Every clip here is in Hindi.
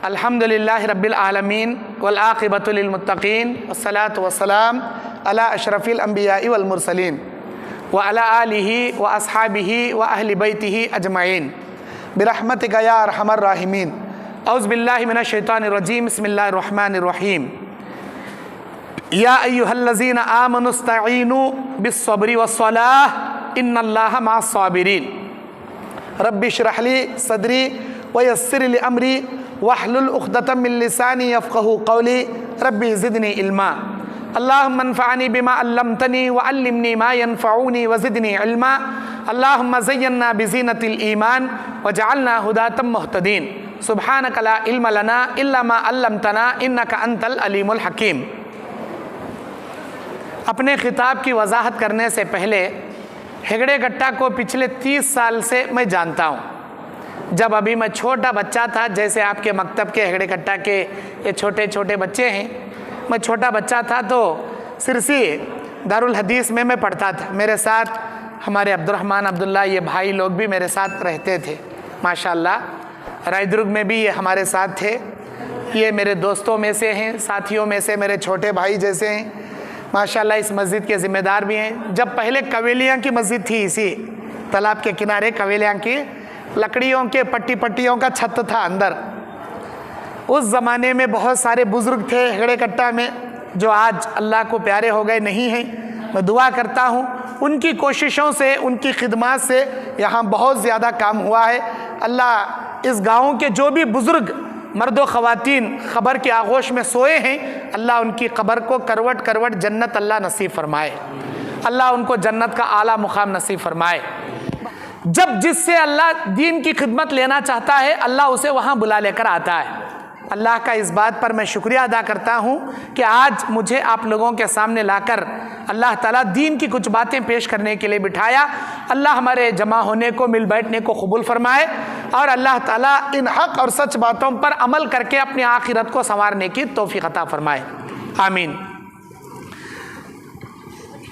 अल्हम्दुलिल्लाहि रब्बिल आलमीन वल आक़िबतु लिल मुत्तक़ीन वस्सलातु वस्सलाम अला अशरफिल अंबियाइ वल मुरसलीन व अला आलिहि व अस्हाबिहि व अहलि बैतिहि अजमईन बिरहमतिका या अरहमर राहिमीन। औज़ु बिल्लाहि मिनश शैतानिर रजीम। बिस्मिल्लाहिर रहमानिर रहीम। या अय्युहल्लज़ीना आमनुस्तईनु बिस्सब्रि वस्सलाह इन्नल्लाहा मअस साबिरीन। रब्बि इश्रह ली सदरी व यस्सिर ली अमरी वहलुल उक़दतम मिन लिसानी यफ़क़हू क़ौली रब्बि ज़िदनी इल्मा। अल्लाहुम्मा अन्फ़अनी बिमा अल्लमतनी व अल्लिमनी मा यनफ़ऊनी व ज़िदनी इल्मा। अल्लाहुम्मा ज़य्यिन्ना बिज़ीनतिल ईमान वजअलना हुदातम मुहतदीन। सुब्हानका ला इल्म लना इल्ला मा अल्लमतना इन्नका अंतल अलीमुल हकीम। अपने खिताब की वजाहत करने से पहले हेगड़े गट्टा को पिछले 30 साल से मैं जानता हूँ। जब अभी मैं छोटा बच्चा था, जैसे आपके मकतब के हेगड़े गट्टा के ये छोटे छोटे बच्चे हैं, मैं छोटा बच्चा था तो सिरसी दारुल हदीस में मैं पढ़ता था। मेरे साथ हमारे अब्दुर्रहमान अब्दुल्ला ये भाई लोग भी मेरे साथ रहते थे माशाल्लाह। रायदुर्ग में भी ये हमारे साथ थे। ये मेरे दोस्तों में से हैं, साथियों में से मेरे छोटे भाई जैसे हैं माशाल्लाह। इस मस्जिद के ज़िम्मेदार भी हैं। जब पहले कवेलियाँ की मस्जिद थी, इसी तालाब के किनारे कवेलियाँ की लकड़ियों के पट्टियों का छत था अंदर। उस ज़माने में बहुत सारे बुज़ुर्ग थे हेगड़े कट्टा में जो आज अल्लाह को प्यारे हो गए नहीं हैं। मैं दुआ करता हूँ उनकी कोशिशों से, उनकी खिदमत से यहाँ बहुत ज़्यादा काम हुआ है। अल्लाह इस गाँव के जो भी बुज़ुर्ग मर्द व ख़वातीन ख़बर की आगोश में सोए हैं, अल्लाह उनकी क़ब्र को करवट करवट जन्नत अल्लाह नसीब फरमाए। अल्लाह उनको जन्नत का आला मुकाम नसीब फरमाए। जब जिससे अल्लाह दीन की खिदमत लेना चाहता है, अल्लाह उसे वहाँ बुला लेकर आता है। अल्लाह का इस बात पर मैं शुक्रिया अदा करता हूँ कि आज मुझे आप लोगों के सामने लाकर अल्लाह ताला दीन की कुछ बातें पेश करने के लिए बिठाया। अल्लाह हमारे जमा होने को, मिल बैठने को कबूल फरमाए और अल्लाह ताला इन हक़ और सच बातों पर अमल करके अपनी आखिरत को संवारने की तौफीक अता फरमाए, आमीन।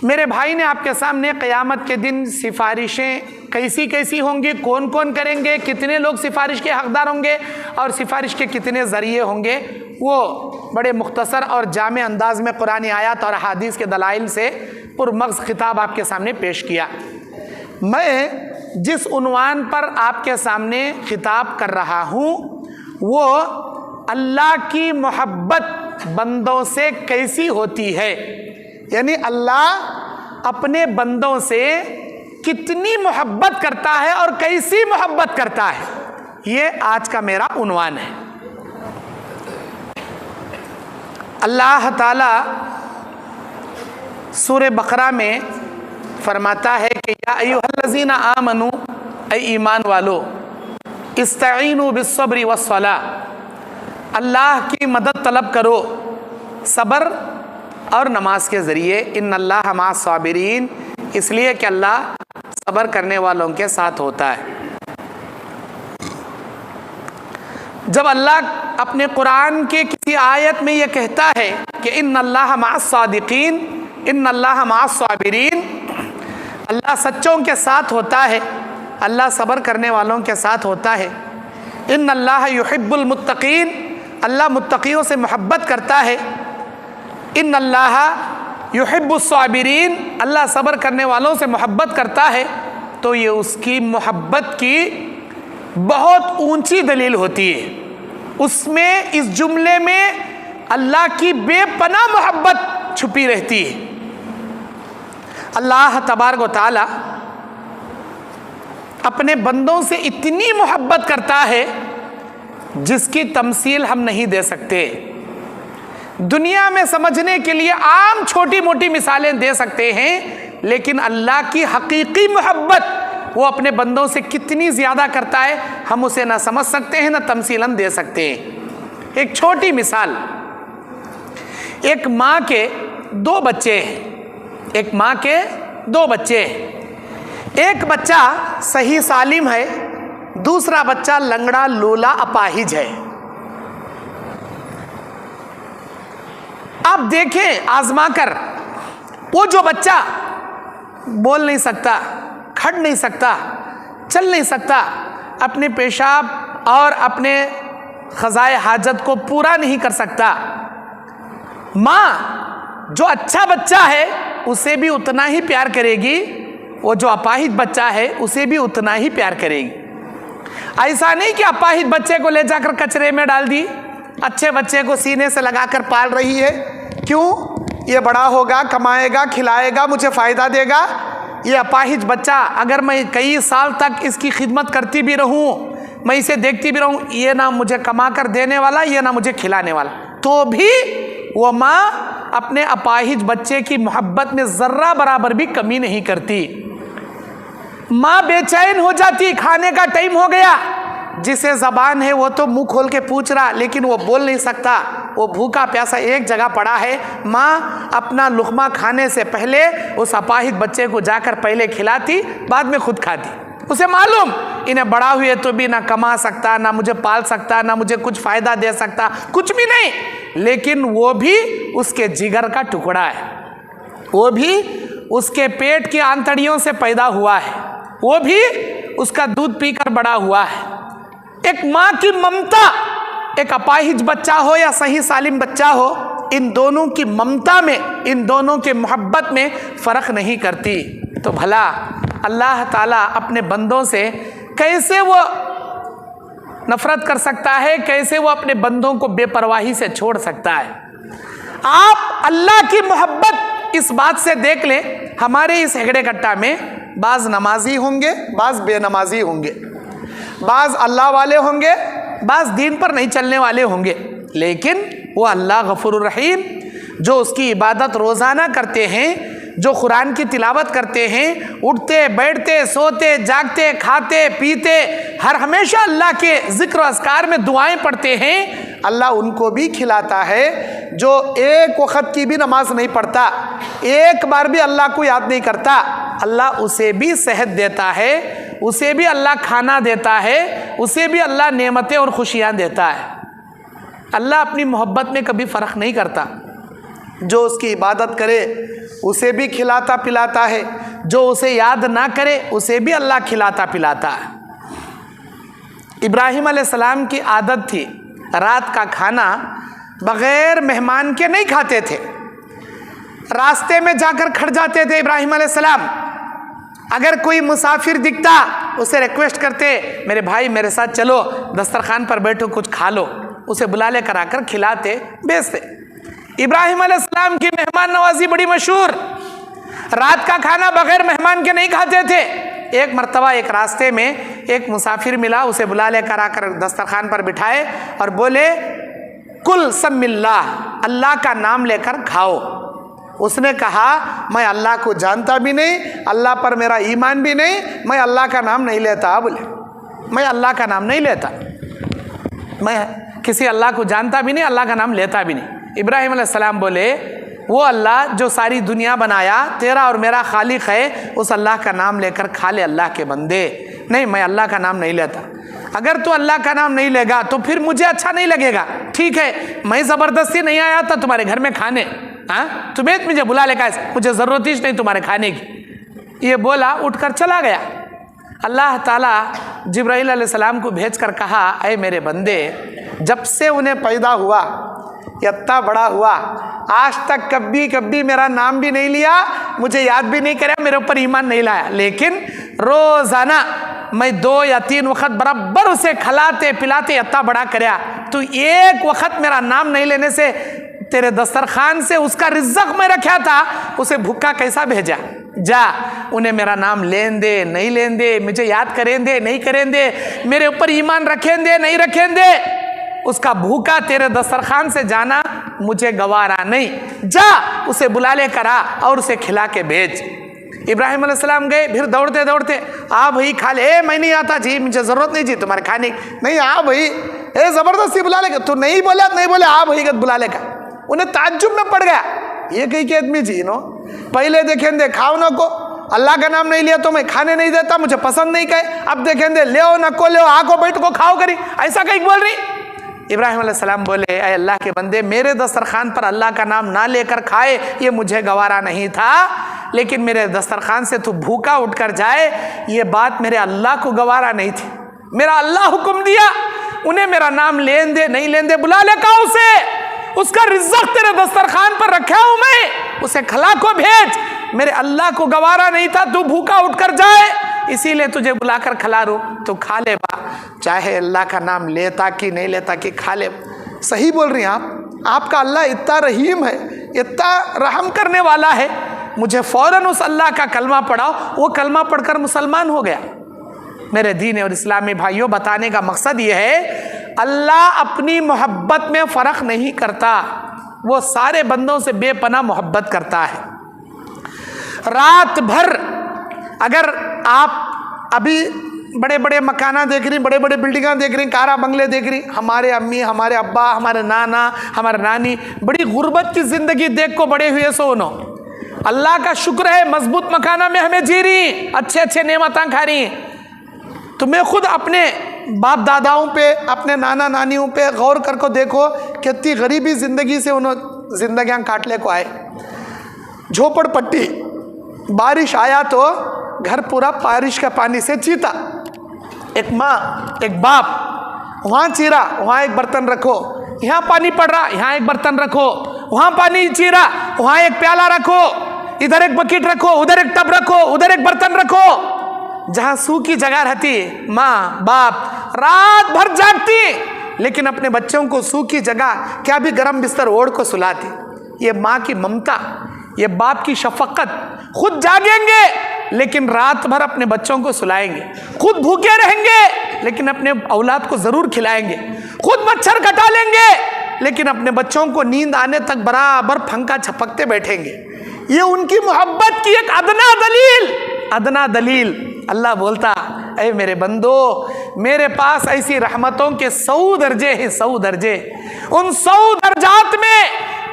मेरे भाई ने आपके सामने क़यामत के दिन सिफारिशें कैसी कैसी होंगी, कौन कौन करेंगे, कितने लोग सिफारिश के हक़दार होंगे और सिफारिश के कितने ज़रिए होंगे, वो बड़े मुख्तसर और जामे अंदाज में कुरानी आयत और अहादीस के दलाइल से पुरमग़ज़ खिताब आपके सामने पेश किया। मैं जिस उन्वान पर आपके सामने खिताब कर रहा हूँ वो अल्लाह की मोहब्बत बंदों से कैसी होती है, यानी अल्लाह अपने बंदों से कितनी मोहब्बत करता है और कैसी मोहब्बत करता है, ये आज का मेरा उन्वान है। अल्लाह ताला सूरे बकरा में फरमाता है कि या अय्युहल्लज़ीना आमनू, ऐ ईमान वालो, इस्तईनु बिस्सब्रि वस्सलाह, अल्लाह की मदद तलब करो सब्र और नमाज के ज़रिए। इन्नल्लाहा मअस साबिरीन, इसलिए कि अल्लाह सब्र करने वालों के साथ होता है। जब अल्लाह अपने कुरान के किसी आयत में यह कहता है कि इन्नल्लाहा मअस सादिकीन, इन्नल्लाहा मअस साबिरीन, अल्लाह सच्चों के साथ होता है, अल्लाह सब्र करने वालों के साथ होता है। इन्नल्लाहा युहिब्बुल मुत्तकीन, अल्लाह मुत्तकियों से मोहब्बत करता है। इन्नल्लाहा युहिब्बुस साबिरीन, अल्लाह सब्र करने वालों से मोहब्बत करता है। तो ये उसकी मोहब्बत की बहुत ऊंची दलील होती है। उसमें, इस जुमले में अल्लाह की बेपनाह मोहब्बत छुपी रहती है। अल्लाह तबारक व तआला अपने बंदों से इतनी मोहब्बत करता है जिसकी तमसील हम नहीं दे सकते। दुनिया में समझने के लिए आम छोटी मोटी मिसालें दे सकते हैं, लेकिन अल्लाह की हकीकी मोहब्बत वो अपने बंदों से कितनी ज़्यादा करता है, हम उसे ना समझ सकते हैं ना तमसीलन दे सकते हैं। एक छोटी मिसाल, एक माँ के 2 बच्चे हैं, एक माँ के 2 बच्चे हैं। एक बच्चा सही सालिम है, दूसरा बच्चा लंगड़ा लूला अपाहिज है। आप देखें आजमा कर, वो जो बच्चा बोल नहीं सकता, खड़ नहीं सकता, चल नहीं सकता, अपने पेशाब और अपने ख़ज़ाए हाजत को पूरा नहीं कर सकता। माँ जो अच्छा बच्चा है उसे भी उतना ही प्यार करेगी, वो जो अपाहिज बच्चा है उसे भी उतना ही प्यार करेगी। ऐसा नहीं कि अपाहिज बच्चे को ले जाकर कचरे में डाल दी, अच्छे बच्चे को सीने से लगाकर पाल रही है। क्यों? ये बड़ा होगा, कमाएगा, खिलाएगा, मुझे फ़ायदा देगा। ये अपाहिज बच्चा अगर मैं कई साल तक इसकी खिदमत करती भी रहूं, मैं इसे देखती भी रहूं, ये ना मुझे कमा कर देने वाला, ये ना मुझे खिलाने वाला, तो भी वो माँ अपने अपाहिज बच्चे की मोहब्बत में ज़र्रा बराबर भी कमी नहीं करती। माँ बेचैन हो जाती, खाने का टाइम हो गया, जिसे ज़बान है वो तो मुंह खोल के पूछ रहा, लेकिन वो बोल नहीं सकता, वो भूखा प्यासा एक जगह पड़ा है। माँ अपना लुक़मा खाने से पहले उस अपाहिज बच्चे को जाकर पहले खिलाती, बाद में खुद खाती। उसे मालूम इन्हें बड़ा हुए तो भी ना कमा सकता, ना मुझे पाल सकता, ना मुझे कुछ फ़ायदा दे सकता, कुछ भी नहीं, लेकिन वो भी उसके जिगर का टुकड़ा है, वो भी उसके पेट की आंतड़ियों से पैदा हुआ है, वो भी उसका दूध पीकर बड़ा हुआ है। एक माँ की ममता, एक अपाहिज बच्चा हो या सही सालिम बच्चा हो, इन दोनों की ममता में, इन दोनों के मोहब्बत में फ़र्क नहीं करती। तो भला अल्लाह ताला अपने बंदों से कैसे वो नफ़रत कर सकता है, कैसे वो अपने बंदों को बेपरवाही से छोड़ सकता है? आप अल्लाह की मोहब्बत इस बात से देख लें, हमारे इस हेगड़े कट्टा में बाज़ नमाजी होंगे, बाज़ बेनमाजी होंगे, बाज़ अल्लाह वाले होंगे, बाज़ दीन पर नहीं चलने वाले होंगे, लेकिन वो अल्लाह गफूरुर रहीम जो उसकी इबादत रोज़ाना करते हैं, जो कुरान की तिलावत करते हैं, उठते बैठते सोते जागते खाते पीते हर हमेशा अल्लाह के ज़िक्र अस्कार में दुआएं पढ़ते हैं, अल्लाह उनको भी खिलाता है। जो एक वक़्त की भी नमाज नहीं पढ़ता, एक बार भी अल्लाह को याद नहीं करता, अल्लाह उसे भी सेहत देता है, उसे भी अल्लाह खाना देता है, उसे भी अल्लाह नेमतें और खुशियाँ देता है। अल्लाह अपनी मोहब्बत में कभी फ़र्क नहीं करता। जो उसकी इबादत करे उसे भी खिलाता पिलाता है, जो उसे याद ना करे उसे भी अल्लाह खिलाता पिलाता है। इब्राहिम अलैहिस्सलाम की आदत थी रात का खाना बग़ैर मेहमान के नहीं खाते थे, रास्ते में जाकर खड़ जाते थे इब्राहिम अलैहिस्सलाम। अगर कोई मुसाफिर दिखता उसे रिक्वेस्ट करते, मेरे भाई मेरे साथ चलो, दस्तरखान पर बैठो, कुछ खा लो, उसे बुला ले कर आकर खिलाते बेचते। इब्राहिम अलैहिस्सलाम की मेहमान नवाजी बड़ी मशहूर, रात का खाना बगैर मेहमान के नहीं खाते थे। एक मर्तबा एक रास्ते में एक मुसाफिर मिला, उसे बुला लेकर आकर दस्तरखान पर बिठाए और बोले, कुल समिल्लाह, अल्लाह का नाम लेकर खाओ। उसने कहा, मैं अल्लाह को जानता भी नहीं, अल्लाह पर मेरा ईमान भी नहीं, मैं अल्लाह का नाम नहीं लेता। बोले, मैं अल्लाह का नाम नहीं लेता, मैं किसी अल्लाह को जानता भी नहीं, अल्लाह का नाम लेता भी नहीं। इब्राहिम अलैहिस्सलाम बोले, वो अल्लाह जो सारी दुनिया बनाया, तेरा और मेरा खालिक है, उस अल्लाह का नाम लेकर खा ले अल्लाह के बंदे। नहीं, मैं अल्लाह का नाम नहीं लेता। अगर तू अल्लाह का नाम नहीं लेगा तो फिर मुझे अच्छा नहीं लगेगा। ठीक है, मैं ज़बरदस्ती नहीं आया था तुम्हारे घर में खाने, हाँ, तुम्हें मुझे बुला लेगा, मुझे ज़रूरत ही नहीं तुम्हारे खाने की। ये बोला, उठकर चला गया। अल्लाह ताला जिब्राइल अलैहिस्सलाम को भेजकर कहा, ऐ मेरे बंदे, जब से उन्हें पैदा हुआ, इतना बड़ा हुआ, आज तक कभी मेरा नाम भी नहीं लिया, मुझे याद भी नहीं कराया, मेरे ऊपर ईमान नहीं लाया, लेकिन रोज़ाना मैं 2 या 3 वक़्त बराबर उसे खिलाते पिलाते इतना बड़ा कराया। तो एक वक़्त मेरा नाम नहीं लेने से तेरे दस्तरखान से उसका रिज़्क़ मैं रखा था, उसे भूखा कैसा भेजा? जा, उन्हें मेरा नाम लेन दे नहीं लेन दे, मुझे याद करें दे नहीं करें दे, मेरे ऊपर ईमान रखें दे नहीं रखें दे, उसका भूखा तेरे दस्तरखान से जाना मुझे गवारा नहीं। जा, उसे बुला ले करा और उसे खिला के भेज। इब्राहिम अलैहिस्सलाम गए, फिर दौड़ते दौड़ते, आ भाई खा ले। मैं नहीं आता जी, मुझे ज़रूरत नहीं जी तुम्हारे खाने की। नहीं, आ भाई, ए ज़बरदस्ती बुला लेगा। तू नहीं बोला, नहीं बोले, आ भाई गत बुला लेगा। उन्हें ताज्जुब में पड़ गया, ये कहीं के आदमी जी नो, पहले देखें दे खाओ न को, अल्लाह का नाम नहीं लिया तो मैं खाने नहीं देता, मुझे पसंद नहीं कहे, अब देखें दे ले न को ले, आको बैठ को खाओ करी, ऐसा कहीं बोल रही। इब्राहिम अलैहिस्सलाम बोले, ऐ अल्लाह के बंदे, मेरे दस्तरखान पर अल्लाह का नाम ना लेकर खाए ये मुझे गवारा नहीं था, लेकिन मेरे दस्तरखान से तू भूखा उठकर जाए ये बात मेरे अल्लाह को गवारा नहीं थी। मेरा अल्लाह हुक्म दिया, उन्हें मेरा नाम लेन दे नहीं लेन दे, बुला ले कहा उसे, उसका रिज़्क़ तेरे दस्तरखान पर रखा हूं मैं, उसे खला को भेज। मेरे अल्लाह को गवारा नहीं था तू भूखा उठकर जाए, इसीलिए तुझे बुलाकर खिला रू, तो खा ले बा, चाहे अल्लाह का नाम लेता कि नहीं लेता कि खा ले। सही बोल रही हैं आप, आपका अल्लाह इतना रहीम है, इतना रहम करने वाला है। मुझे फ़ौरन उस अल्लाह का कलमा पढ़ाओ, वो कलमा पढ़कर मुसलमान हो गया। मेरे दीन और इस्लामी भाइयों, बताने का मकसद ये है अल्लाह अपनी मोहब्बत में फ़र्क नहीं करता, वो सारे बंदों से बेपनाह मोहब्बत करता है। रात भर अगर आप अभी बड़े बड़े मकाना देख रही, बड़े बड़े बिल्डिंगा देख रही, कारा बंगले देख रही, हमारे अम्मी, हमारे अब्बा, हमारे नाना, हमारे नानी बड़ी गुर्बत की ज़िंदगी देख को बड़े हुए सोनो। अल्लाह का शुक्र है मजबूत मकाना में हमें जी रही, अच्छे अच्छे नेमतां खा रही। तुम्हें खुद अपने बाप दादाओं पे, अपने नाना नानियों पे गौर करके देखो कितनी गरीबी ज़िंदगी से उन्होंने ज़िंदगियाँ काटने को आए। झोपड़पट्टी, बारिश आया तो घर पूरा बारिश का पानी से चीता। एक माँ एक बाप, वहाँ चीरा वहाँ एक बर्तन रखो, यहाँ पानी पड़ रहा यहाँ एक बर्तन रखो, वहाँ पानी चीरा वहाँ एक प्याला रखो, इधर एक बकेट रखो, उधर एक टब रखो, उधर एक बर्तन रखो। जहाँ सूखी जगह रहती, माँ बाप रात भर जागती, लेकिन अपने बच्चों को सूखी जगह क्या भी गर्म बिस्तर ओढ़ को सुलाती। ये माँ की ममता, ये बाप की शफकत। खुद जागेंगे लेकिन रात भर अपने बच्चों को सुलाएंगे, खुद भूखे रहेंगे लेकिन अपने औलाद को जरूर खिलाएंगे, खुद मच्छर कटा लेंगे लेकिन अपने बच्चों को नींद आने तक बराबर पंखा छपकते बैठेंगे। ये उनकी मोहब्बत की एक अदना दलील। अल्लाह बोलता, ऐ मेरे बंदो, मेरे पास ऐसी रहमतों के 100 दर्जे हैं, 100 दर्जे। उन 100 दर्जात में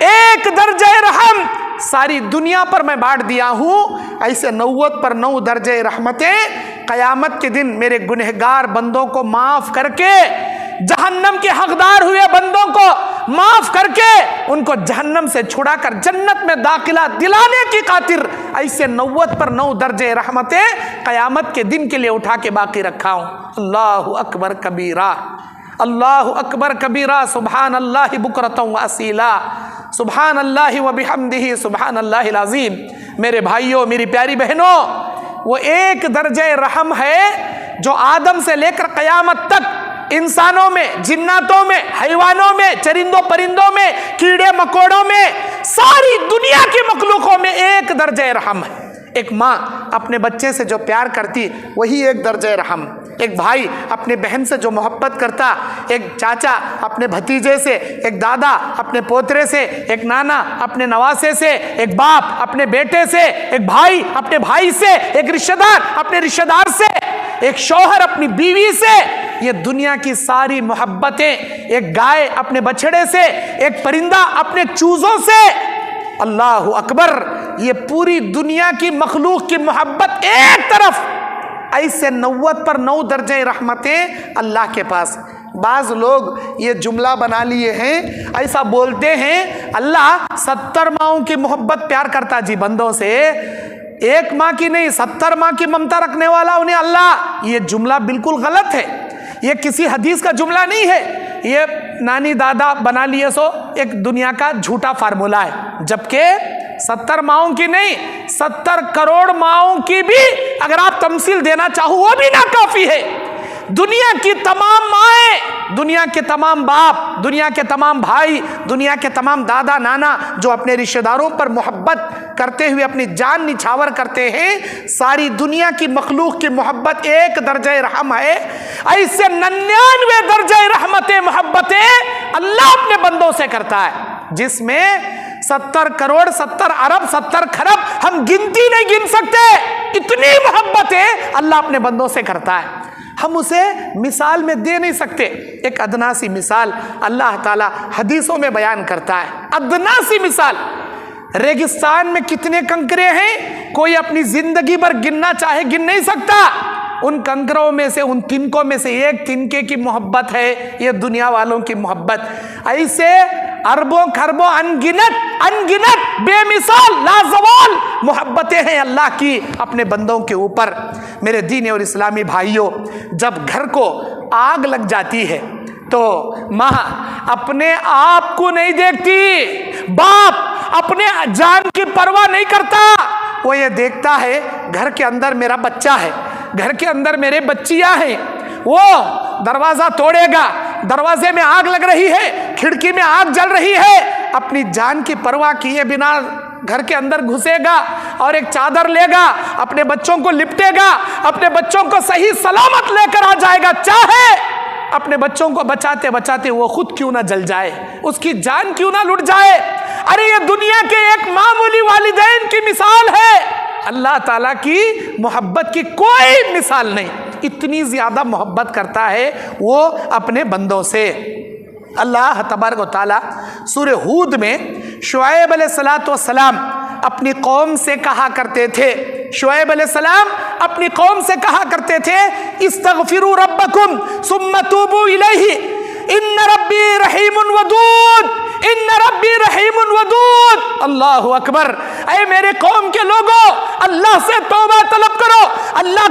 एक दर्जे रहम सारी दुनिया पर मैं बांट दिया हूँ। ऐसे 90 पर 9 दर्जे रहमतें क़यामत के दिन मेरे गुनहगार बंदों को माफ़ करके, जहन्नम के हकदार हुए बंदों को माफ़ करके, उनको जहन्नम से छुड़ाकर जन्नत में दाखिला दिलाने की खातिर ऐसे 90 पर 9 दर्जे रहमतें क़यामत के दिन के लिए उठा के बाकी रखा हूँ। अल्लाहु अकबर कबीरा, अल्लाहु अकबर कबीरा, सुबहान अल्लाह बुकरतम व असीला, सुबहान अल्लाह व बिहम्दिही, सुबहान अल्लाहिल अज़ीम। मेरे भाइयों, मेरी प्यारी बहनों, वो एक दर्जे रहम है जो आदम से लेकर क़यामत तक इंसानों में, जिन्नातों में, हैवानों में, चरिंदों परिंदों में, कीड़े मकोड़ों में, सारी दुनिया की मखलूकों में एक दर्जे रहम है। एक माँ अपने बच्चे से जो प्यार करती वही एक दर्जे रहम। एक भाई अपने बहन से जो मोहब्बत करता, एक चाचा अपने भतीजे से, एक दादा अपने पोतरे से, एक नाना अपने नवासे से, एक बाप अपने बेटे से, एक भाई अपने भाई से, एक रिश्तेदार अपने रिश्तेदार से, एक शौहर अपनी बीवी से, ये दुनिया की सारी मोहब्बतें, एक गाय अपने बछड़े से, एक परिंदा अपने चूजों से। अल्लाहु अकबर, ये पूरी दुनिया की मखलूक की मोहब्बत एक तरफ, ऐसे 90 पर 9 दर्जे रहमतें अल्लाह के पास। बाज़ लोग ये जुमला बना लिए हैं, ऐसा बोलते हैं अल्लाह 70 माओं की मोहब्बत प्यार करता जी बंदों से, एक माँ की नहीं 70 माँ की ममता रखने वाला उन्हें अल्लाह। ये जुमला बिल्कुल गलत है, ये किसी हदीस का जुमला नहीं है, ये नानी दादा बना लिए सो एक दुनिया का झूठा फार्मूला है। जबकि 70 माओं की नहीं, 70 करोड़ माओं की भी अगर आप तमसील देना चाहो वो भी ना काफी है। दुनिया की तमाम माएँ, दुनिया के तमाम बाप, दुनिया के तमाम भाई, दुनिया के तमाम दादा नाना जो अपने रिश्तेदारों पर मोहब्बत करते हुए अपनी जान निछावर करते हैं, सारी दुनिया की मखलूक की मोहब्बत एक दर्जे रहम है। ऐसे 99 दर्जे रहमतें मोहब्बतें अल्लाह अपने बंदों से करता है, जिसमें 70 करोड़ 70 अरब 70 खरब हम गिनती नहीं गिन सकते, इतनी मोहब्बतें अल्लाह अपने बंदों से करता है। हम उसे मिसाल में दे नहीं सकते। एक अदना सी मिसाल अल्लाह ताला हदीसों में बयान करता है, अदना सी मिसाल। रेगिस्तान में कितने कंकरे हैं, कोई अपनी जिंदगी भर गिनना चाहे गिन नहीं सकता। उन कंकरों में से, उन तिनकों में से एक तिनके की मोहब्बत है ये दुनिया वालों की मोहब्बत। ऐसे अरबों खरबों अनगिनत बेमिसाल लाजवाल मोहब्बतें हैं अल्लाह की अपने बंदों के ऊपर। मेरे दीन और इस्लामी भाइयों, जब घर को आग लग जाती है, तो माँ अपने आप को नहीं देखती, बाप अपने जान की परवाह नहीं करता। वो ये देखता है घर के अंदर मेरा बच्चा है, घर के अंदर मेरे बच्चियां हैं। वो दरवाजा तोड़ेगा, दरवाजे में आग लग रही है, खिड़की में आग जल रही है, अपनी जान की परवाह किए बिना घर के अंदर घुसेगा और एक चादर लेगा, अपने बच्चों को लिपटेगा, अपने बच्चों को सही सलामत लेकर आ जाएगा, चाहे अपने बच्चों को बचाते बचाते वो खुद क्यों ना जल जाए, उसकी जान क्यों ना लुट जाए। अरे ये दुनिया के एक मामूली वालिदैन की मिसाल है, अल्लाह ताला की मोहब्बत की कोई मिसाल नहीं। इतनी ज्यादा मोहब्बत करता है वो अपने बंदों से। अल्लाह तबारक व तआला सूरह हूद में शुआइब अलैहिस्सलाम अपनी कौम से कहा करते थे, शुआइब अलैहिस्सलाम अपनी कौम से कहा करते थे, इस्तगफिरू रब्बकुम सुम्मा तूबू इलैहि इन्न रब्बी रहीमुन वदूद, इन्न रब्बी रहीमुन वदूद। अल्लाहु अकबर। ऐ मेरे कौम के लोगों, अल्लाह से तौबा तलब करो, अल्लाह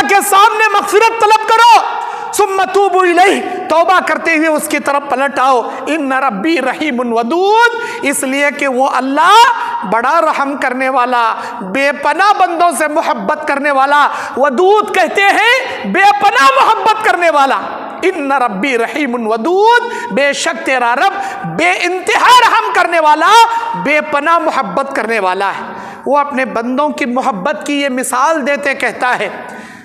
के सामने मगफिरत तलब करो, सुम्मा तूबू इलैहि, तौबा करते हुए उसकी तरफ पलट आओ। इन्न रब्बी रहीमुन वदूद, इसलिए कि वो अल्लाह बड़ा रहम करने वाला, बेपनाह बंदों से मोहब्बत करने वाला, वदूद कहते हैं बेपनाह मोहब्बत करने वाला। इन्न रब्बी रहीमुन वदूद, बेशक तेरा रब बे इंतहा रहम करने वाला, बेपनाह मोहब्बत करने वाला है। वो अपने बंदों की मोहब्बत की ये मिसाल देते कहता है,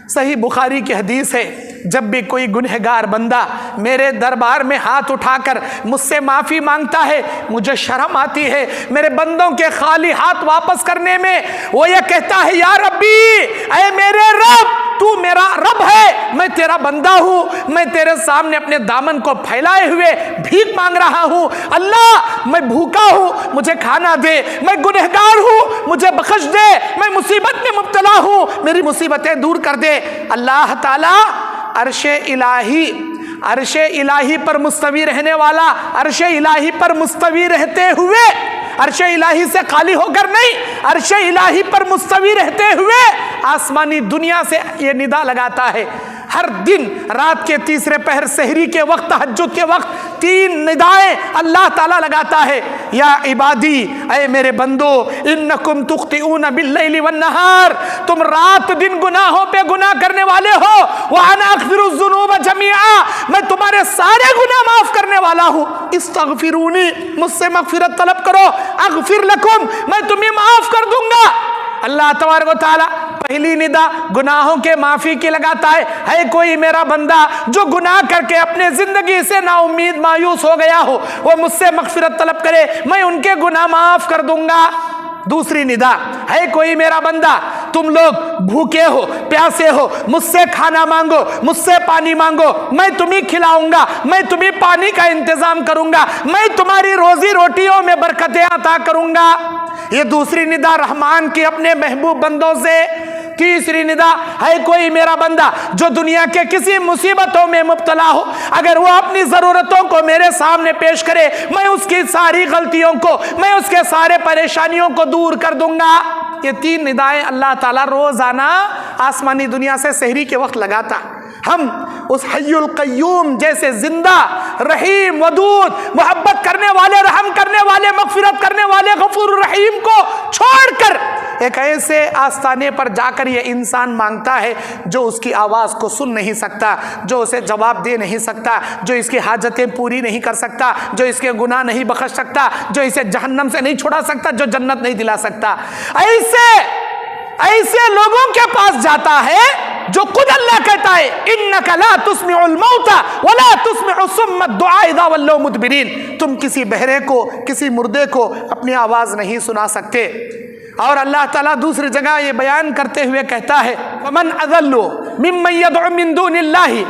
सही बुखारी की हदीस है, जब भी कोई गुनहगार बंदा मेरे दरबार में हाथ उठाकर मुझसे माफ़ी मांगता है, मुझे शर्म आती है मेरे बंदों के खाली हाथ वापस करने में। वो ये कहता है, या रब्बी, ऐ मेरे रब, तू मेरा रब है, मैं तेरा बंदा हूँ, मैं तेरे सामने अपने दामन को फैलाए हुए भीख मांग रहा हूँ। अल्लाह, मैं भूखा हूँ, मुझे खाना दे, मैं गुनहगार हूँ, मुझे बख्श दे, मैं मुसीबत में मुब्तला हूँ, मेरी मुसीबतें दूर कर दे। अल्लाह ताला अर्शे इलाही पर मुस्तवी रहने वाला, अर्शे इलाही पर मुस्तवी रहते हुए, अर्शे इलाही से खाली होकर नहीं, अर्शे इलाही पर मुस्तवी रहते हुए आसमानी दुनिया से ये निदा लगाता है। हर दिन रात के तीसरे पहर, सहरी के वक्त, तहज्जुद के वक्त 3 निदाएं अल्लाह ताला लगाता है। या इबादी, ऐ मेरे बंदो, इन्नकुम तुख्तिऊन बिल्लैलि वन्नहार, तुम रात दिन गुनाहों पे गुनाह करने वाले हो। व अना अगफिरुज़ ज़ुनूब जमीआ, मैं तुम्हारे सारे गुनाह माफ करने वाला हूँ। इस्तगफिरूनी, मुझसे मगफिरत तलब करो, अगफिर लकुम, मैं तुम्हें माफ कर दूंगा। अल्लाह तबारक व तआला पहली निदा गुनाहों के माफी की लगाता है कोई मेरा बंदा जो गुनाह करके अपने जिंदगी से नाउम्मीद मायूस हो गया हो, वो मुझसे मगफिरत तलब करे, मैं उनके गुनाह माफ कर दूंगा। दूसरी निदा है, कोई मेरा बंदा, तुम लोग भूखे हो, प्यासे हो, मुझसे खाना मांगो, मुझसे पानी मांगो, मैं तुम्हें खिलाऊंगा, मैं तुम्हें पानी का इंतजाम करूंगा, मैं तुम्हारी रोजी रोटियों में बरकतें अता करूंगा। ये दूसरी निदा रहमान की अपने महबूब बंदों से। तीसरी निदा है, कोई मेरा बंदा जो दुनिया के किसी मुसीबतों में मुब्तला हो, अगर वो अपनी ज़रूरतों को मेरे सामने पेश करे, मैं उसकी सारी गलतियों को, मैं उसके सारे परेशानियों को दूर कर दूंगा। ये 3 निदाएं अल्लाह ताला रोजाना आसमानी दुनिया से सहरी के वक्त लगाता। हम उस हय्युल क़य्यूम जैसे जिंदा, रहीम, वदूद, मोहब्बत करने वाले, रहम करने वाले, मगफिरत करने वाले गफूर रहीम को छोड़कर एक ऐसे आस्थाने पर जाकर ये इंसान मांगता है जो उसकी आवाज़ को सुन नहीं सकता, जो उसे जवाब दे नहीं सकता, जो इसकी हाजतें पूरी नहीं कर सकता, जो इसके गुनाह नहीं बख्श सकता, जो इसे जहन्नम से नहीं छुड़ा सकता, जो जन्नत नहीं दिला सकता। ऐसे लोगों के पास जाता है जो खुद अल्लाह कहता है, इन्नका ला तुस्मिउल मौता वला तुस्मिउ सुम्मा दुआ इज़ा वल्लौ मुदबिरीन, तुम किसी बहरे को, किसी मुर्दे को अपनी आवाज़ नहीं सुना सकते। और अल्लाह ताला दूसरी जगह ये बयान करते हुए कहता है, वमन अज़ल्लु मिम्मन यदउ मिन दुनिल्लाहि,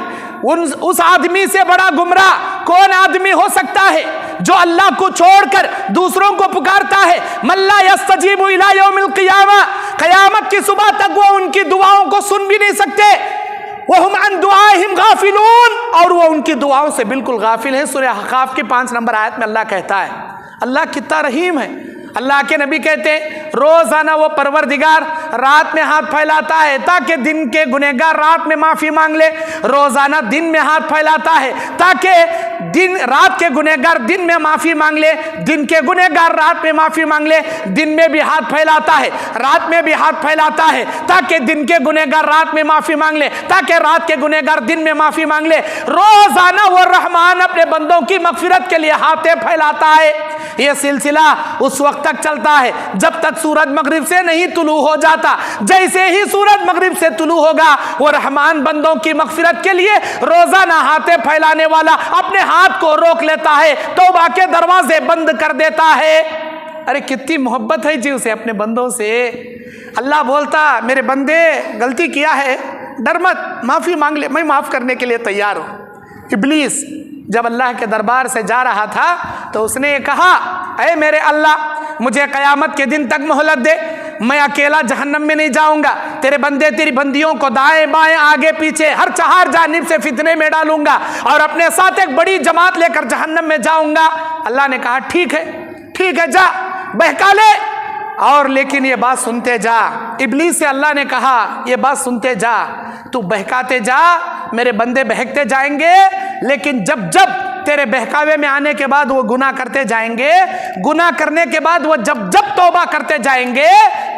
उस आदमी से बड़ा गुमराह कौन आदमी हो सकता है जो अल्लाह को छोड़कर दूसरों को पुकारता है। मल्ला यस्तजीबु इला यौमिल क़ियामा, क़यामत की सुबह तक वो उनकी दुआओं को सुन भी नहीं सकते। वहुम अन दुआहिम गाफिलून, और वो उनकी दुआओं से बिल्कुल गाफिल है। सूरह अहक़ाफ़ की 5 नंबर आयत में अल्लाह कहता है। अल्लाह कितना रहीम है। अल्लाह के नबी कहते हैं, रोजाना वो परवरदिगार रात में हाथ फैलाता है ताकि दिन के गुनहगार रात में माफी मांग ले, रोजाना दिन में हाथ फैलाता है ताकि रात के गुनहगार दिन में माफी मांग ले, दिन के गुनहगार रात में माफी मांग ले, दिन में भी हाथ फैलाता है, रात में भी हाथ फैलाता है ताकि दिन के गुनहगार रात में माफी मांग ले, ताकि रात के गुनहगार दिन में माफी मांग ले। रोजाना वो रहमान अपने बंदों की मगफिरत के लिए हाथे फैलाता है। यह सिलसिला उस वक्त तक चलता है जब तक सूरज मगरिब से नहीं तुलू हो जाता। जैसे ही सूरज मगरिब से तुलू होगा वो रहमान बंदों की मगफिरत के लिए रोजाना हाथे फैलाने वाला अपने हाथ को रोक लेता है, तौबा के दरवाजे बंद कर देता है। अरे कितनी मोहब्बत है जी उसे अपने बंदों से। अल्लाह बोलता मेरे बंदे गलती किया है, डर मत, माफी मांग ले, मैं माफ करने के लिए तैयार हूं। इब्लीस जब अल्लाह के दरबार से जा रहा था तो उसने कहा, ऐ मेरे अल्लाह मुझे क़यामत के दिन तक मोहलत दे, मैं अकेला जहन्नम में नहीं जाऊंगा, तेरे बंदे तेरी बंदियों को दाएं बाएं आगे पीछे हर चार जानिब से फितने में डालूंगा और अपने साथ एक बड़ी जमात लेकर जहन्नम में जाऊंगा। अल्लाह ने कहा ठीक है जा बहका ले, और लेकिन ये बात सुनते जा। इब्लीस से अल्लाह ने कहा ये बात सुनते जा, तू बहकाते जा, मेरे बंदे बहकते जाएंगे, लेकिन जब जब तेरे बहकावे में आने के बाद वो गुनाह करते जाएंगे, गुनाह करने के बाद वो जब जब तौबा करते जाएंगे,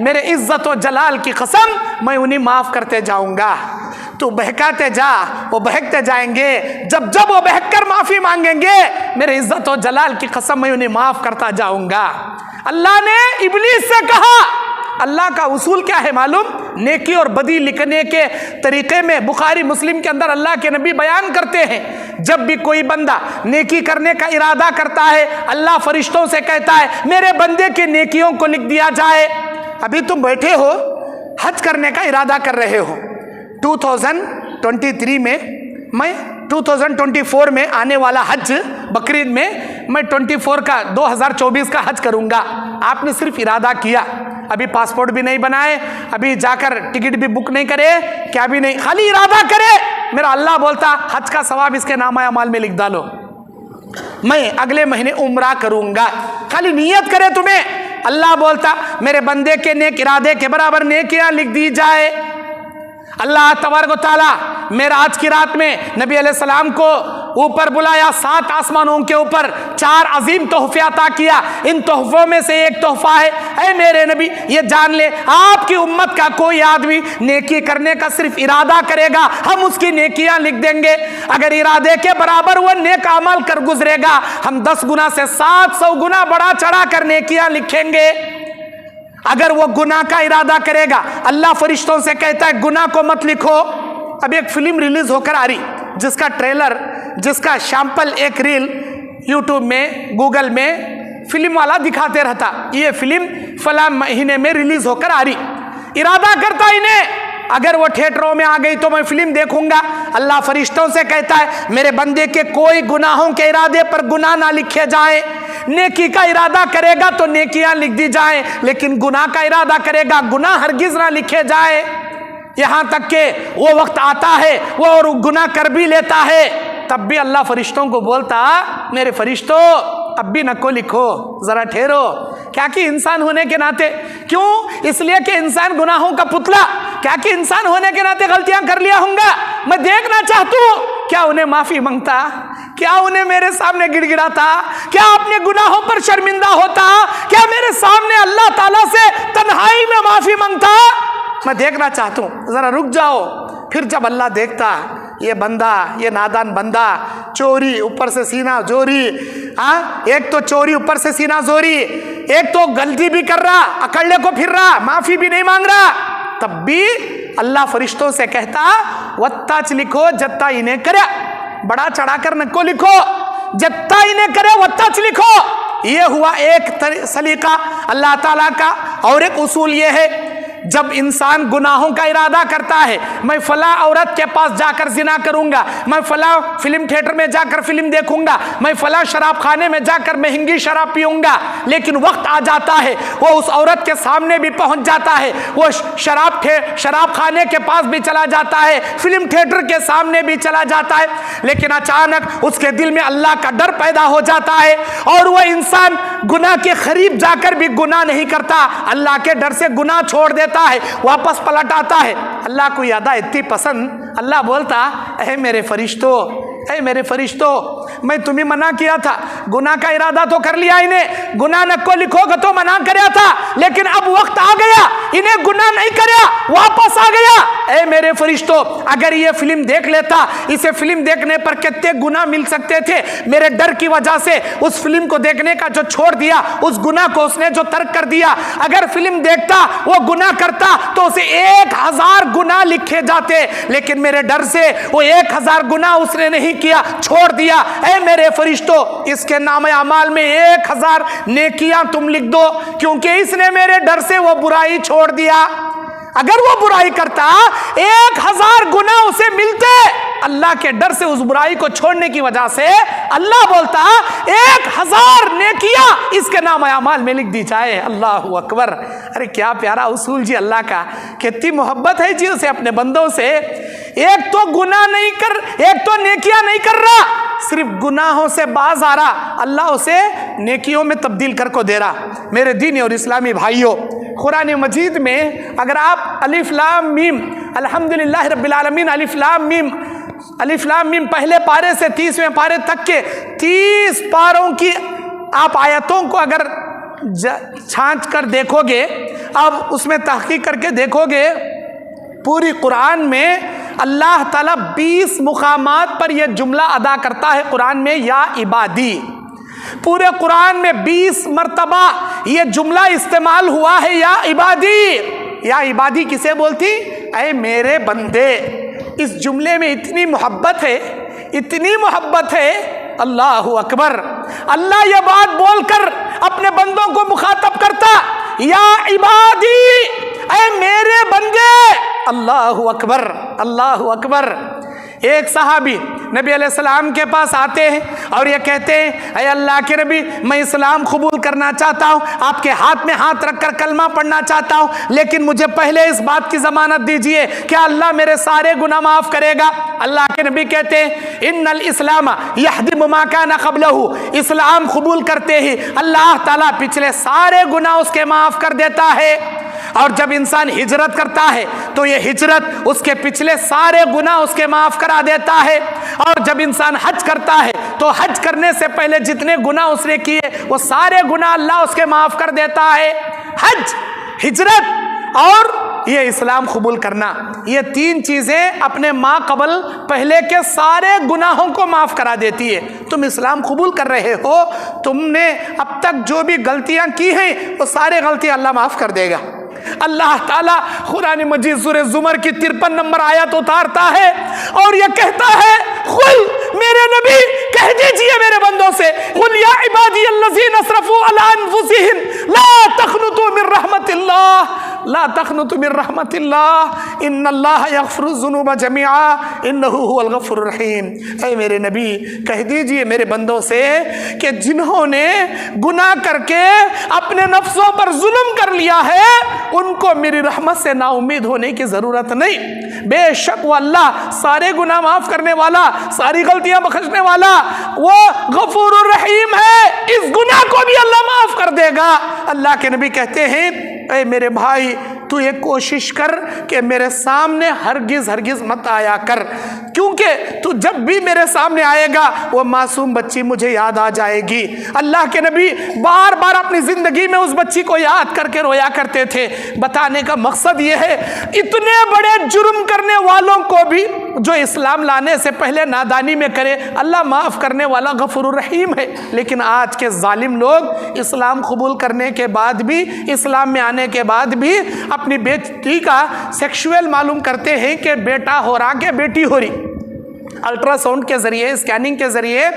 मेरे इज्जत और जलाल की कसम मैं उन्हें माफ करते जाऊंगा। तू बहकाते जा, वो बहकते जाएंगे, जब जब वो बहककर माफी मांगेंगे, मेरे इज्जत और जलाल की कसम मैं उन्हें माफ करता जाऊंगा। अल्लाह ने इब्लीस से कहा, अल्लाह का उसूल क्या है मालूम? नेकी और बदी लिखने के तरीके में बुखारी मुस्लिम के अंदर अल्लाह के नबी बयान करते हैं, जब भी कोई बंदा नेकी करने का इरादा करता है, अल्लाह फरिश्तों से कहता है मेरे बंदे के नेकियों को लिख दिया जाए। अभी तुम बैठे हो, हज करने का इरादा कर रहे हो, 2023 में, मैं 2024 में आने वाला हज बकरीद में मैं 2024 का हज करूंगा। आपने सिर्फ इरादा किया, अभी पासपोर्ट भी नहीं बनाए, अभी जाकर टिकट भी बुक नहीं करे, क्या भी नहीं, खाली इरादा करे। मेरा अल्लाह बोलता हज का सवाब इसके नामा अमाल में लिख डालो, मैं अगले महीने उम्रा करूंगा, खाली नियत करे तुम्हें। अल्लाह बोलता मेरे बंदे के नेक इरादे के बराबर नेकियां लिख दी जाए। अल्लाह तबारक व तआला मेराज की रात में नबी अलैहिस्सलाम को ऊपर बुलाया, 7 आसमानों के ऊपर 4 अजीम तोहफे अता किया। इन तोहफों में से एक तोहफा है, ऐ मेरे नबी ये जान ले, आपकी उम्मत का कोई आदमी नेकी करने का सिर्फ इरादा करेगा, हम उसकी नेकियां लिख देंगे। अगर इरादे के बराबर वो नेक अमल कर गुजरेगा, हम 10 गुना से 700 गुना बढ़ा चढ़ा कर नेकियां लिखेंगे। अगर वो गुनाह का इरादा करेगा, अल्लाह फरिश्तों से कहता है गुनाह को मत लिखो। अब एक फिल्म रिलीज होकर आ रही, जिसका ट्रेलर, जिसका सैंपल एक रील यूट्यूब में, गूगल में फिल्म वाला दिखाते रहता, ये फिल्म फला महीने में रिलीज होकर आ रही। इरादा करता इन्हें, अगर वो थिएटरों में आ गई तो मैं फिल्म देखूंगा। अल्लाह फरिश्तों से कहता है मेरे बंदे के कोई गुनाहों के इरादे पर गुनाह ना लिखे जाए। नेकी का इरादा करेगा तो नेकियां लिख दी जाए, लेकिन गुनाह का इरादा करेगा गुनाह हरगिज ना लिखे जाए। यहां तक के वो वक्त आता है वो और गुनाह कर भी लेता है, तब भी अल्लाह फरिश्तों को बोलता मेरे फरिश्तों अब भी नको लिखो, जरा ठहरो। क्या कि इंसान होने के नाते, क्यों? इसलिए कि इंसान गुनाहों का पुतला, क्या कि इंसान होने के नाते गलतियां कर लिया होगा। मैं देखना चाहता हूं क्या उन्हें माफी मांगता, क्या उन्हें मेरे सामने गिड़गिड़ाता, क्या अपने गुनाहों पर शर्मिंदा होता, क्या मेरे सामने अल्लाह ताला से तन्हाई में माफी मांगता। मैं देखना चाहता हूं, जरा रुक जाओ। फिर जब अल्लाह देखता ये बंदा, ये नादान बंदा, चोरी ऊपर से सीना जोरी, एक तो चोरी ऊपर से सीना जोरी, एक तो गलती भी कर रहा, अकड़ले को फिर रहा, माफी भी नहीं मांग रहा, तब भी अल्लाह फरिश्तों से कहता वत्ताच लिखो जत्ता इन्हें करे, बड़ा चढ़ाकर नको लिखो, जत्ता इन्हें करे वत्ताच लिखो। ये हुआ एक सलीका अल्लाह ताला का। और एक उसूल ये है, जब इंसान गुनाहों का इरादा करता है, मैं फला औरत के पास जाकर जिना करूंगा, मैं फला फिल्म थिएटर में जाकर फिल्म देखूंगा, मैं फला शराब खाने में जाकर महंगी शराब पीऊंगा, लेकिन वक्त आ जाता है वो उस औरत के सामने भी पहुंच जाता है, वो शराब खाने के पास भी चला जाता है, फिल्म थिएटर के सामने भी चला जाता है, लेकिन अचानक उसके दिल में अल्लाह का डर पैदा हो जाता है और वह इंसान गुनाह के करीब जाकर भी गुनाह नहीं करता, अल्लाह के डर से गुनाह छोड़ देता है, वापस पलट आता है। अल्लाह को यादा इतनी पसंद, अल्लाह बोलता है मेरे फरिश्तों, ऐ मेरे फरिश्तों, मैं तुम्हें मना किया था, गुनाह का इरादा तो कर लिया, इन्हें गुनाह न को लिखोगे तो मना कराया था, लेकिन अब वक्त आ गया, इन्हें गुनाह नहीं कराया, वापस आ गया। ऐ मेरे फरिश्तों, अगर ये फिल्म देख लेता, इसे फिल्म देखने पर कितने गुनाह मिल सकते थे, मेरे डर की वजह से उस फिल्म को देखने का जो छोड़ दिया, उस गुनाह को उसने जो तर्क कर दिया। अगर फिल्म देखता, वो गुनाह करता तो उसे 1000 गुनाह लिखे जाते, लेकिन मेरे डर से वो 1000 गुनाह उसने नहीं किया, छोड़ दिया। ऐ मेरे फरिश्तों, इसके नामे अमाल में 1000 नेकियां तुम लिख दो, क्योंकि इसने मेरे डर से वो बुराई छोड़ दिया। अगर वो बुराई करता, 1000 गुनाह उसे मिलते, अल्लाह के डर से उस बुराई को छोड़ने की वजह से अल्लाह बोलता 1000 नेकियां इसके नाम अमाल में लिख दी जाए। अल्लाहु अकबर। अरे क्या प्यारा उसूल जी अल्लाह का, कितनी मोहब्बत है जी उसे अपने बंदों से। एक तो गुनाह नहीं कर, एक तो नेकियां नहीं कर रहा, सिर्फ गुनाहों से बाज आ रहा, अल्लाह उसे नेकियों में तब्दील कर को दे रहा। मेरे दीनी और इस्लामी भाइयों, कुरान मजीद में अगर आप अलिफ लाम मीम, अल्हम्दुलिल्लाह रब्बिल आलमीन, अलिफ लाम मीम पहले पारे से 30वें पारे तक के 30 पारों की आप आयतों को अगर छांच कर देखोगे, अब उसमें तहकीक करके देखोगे, पूरी कुरान में अल्लाह ताला 20 मुकामात पर यह जुमला अदा करता है कुरान में, या इबादी। पूरे कुरान में 20 मर्तबा यह जुमला इस्तेमाल हुआ है, या इबादी। या इबादी किसे बोलती? ऐ मेरे बंदे। इस जुमले में इतनी मोहब्बत है, इतनी मोहब्बत है, अल्लाहु अकबर। अल्लाह यह बात बोलकर अपने बंदों को मुखातब करता, या इबादी, ऐ मेरे बंदे। अल्लाहु अकबर, अल्लाहु अकबर। एक सहाबी नबी अलैहिस्सलाम के पास आते हैं और ये कहते हैं, ऐ अल्लाह के नबी, मैं इस्लाम कबूल करना चाहता हूँ, आपके हाथ में हाथ रखकर कलमा पढ़ना चाहता हूँ, लेकिन मुझे पहले इस बात की ज़मानत दीजिए, क्या अल्लाह मेरे सारे गुनाह माफ़ करेगा? अल्लाह के नबी कहते हैं, इन्नल इस्लाम यहदिमु मा काना क़ब्लहु, इस्लाम कबूल करते ही अल्लाह ताला पिछले सारे गुनाह उसके माफ़ कर देता है। और जब इंसान हिजरत करता है तो ये हिजरत उसके पिछले सारे गुनाह उसके माफ़ करा देता है। और जब इंसान हज करता है तो हज करने से पहले जितने गुनाह उसने किए वो सारे गुनाह अल्लाह उसके माफ़ कर देता है। हज, हिजरत और ये इस्लाम कबूल करना, ये 3 चीज़ें अपने माँ कबल पहले के सारे गुनाहों को माफ़ करा देती है। तुम इस्लाम कबूल कर रहे हो, तुमने अब तक जो भी गलतियाँ की हैं वो सारे गलतियाँ अल्लाह माफ़ कर देगा। अल्लाह ताला कुरान मजीद सूरह ज़ुमर की 53 नंबर आयत उतारता है और यह कहता है, खुल, मेरे नबी कह दीजिए मेरे बंदों से, कुल या इबादी अल्लज़ीना असरफू अला अनफुसिहिम ला तक़नुतू मिन रहमतिल्लाह, ला तक़नुतू मिन रहमतिल्लाह, इन्नल्लाह यग़फ़िरुज़्ज़ुनूब जमीआ इन्नहु हुवल गफ़ूरुर रहीम। ऐ मेरे नबी कह दीजिए मेरे बंदों से कि जिन्होंने गुनाह करके अपने नफ्सों पर जुल्म कर लिया है, उनको मेरी रहमत से नाउम्मीद होने की ज़रूरत नहीं। बेशक वो अल्लाह सारे गुनाह माफ़ करने वाला, सारी गलतियां बख्शने वाला, वो गफूरुर रहीम है, इस गुनाह को भी अल्लाह माफ़ कर देगा। अल्लाह के नबी कहते हैं, ऐ मेरे भाई, तू ये कोशिश कर कि मेरे सामने हरगिज़ हरगिज़ मत आया कर, क्योंकि तू जब भी मेरे सामने आएगा वो मासूम बच्ची मुझे याद आ जाएगी। अल्लाह के नबी बार बार अपनी ज़िंदगी में उस बच्ची को याद करके रोया करते थे। बताने का मकसद ये है, इतने बड़े जुर्म करने वालों को भी जो इस्लाम लाने से पहले नादानी में करे, अल्लाह माफ़ करने वाला गफूरुर रहीम है। लेकिन आज के जालिम लोग इस्लाम कबूल करने के बाद भी, इस्लाम में आने के बाद भी अपनी बेटी का सेक्सुअल मालूम करते हैं कि बेटा हो रहा कि बेटी हो रही, अल्ट्रासाउंड के ज़रिए, स्कैनिंग के ज़रिए,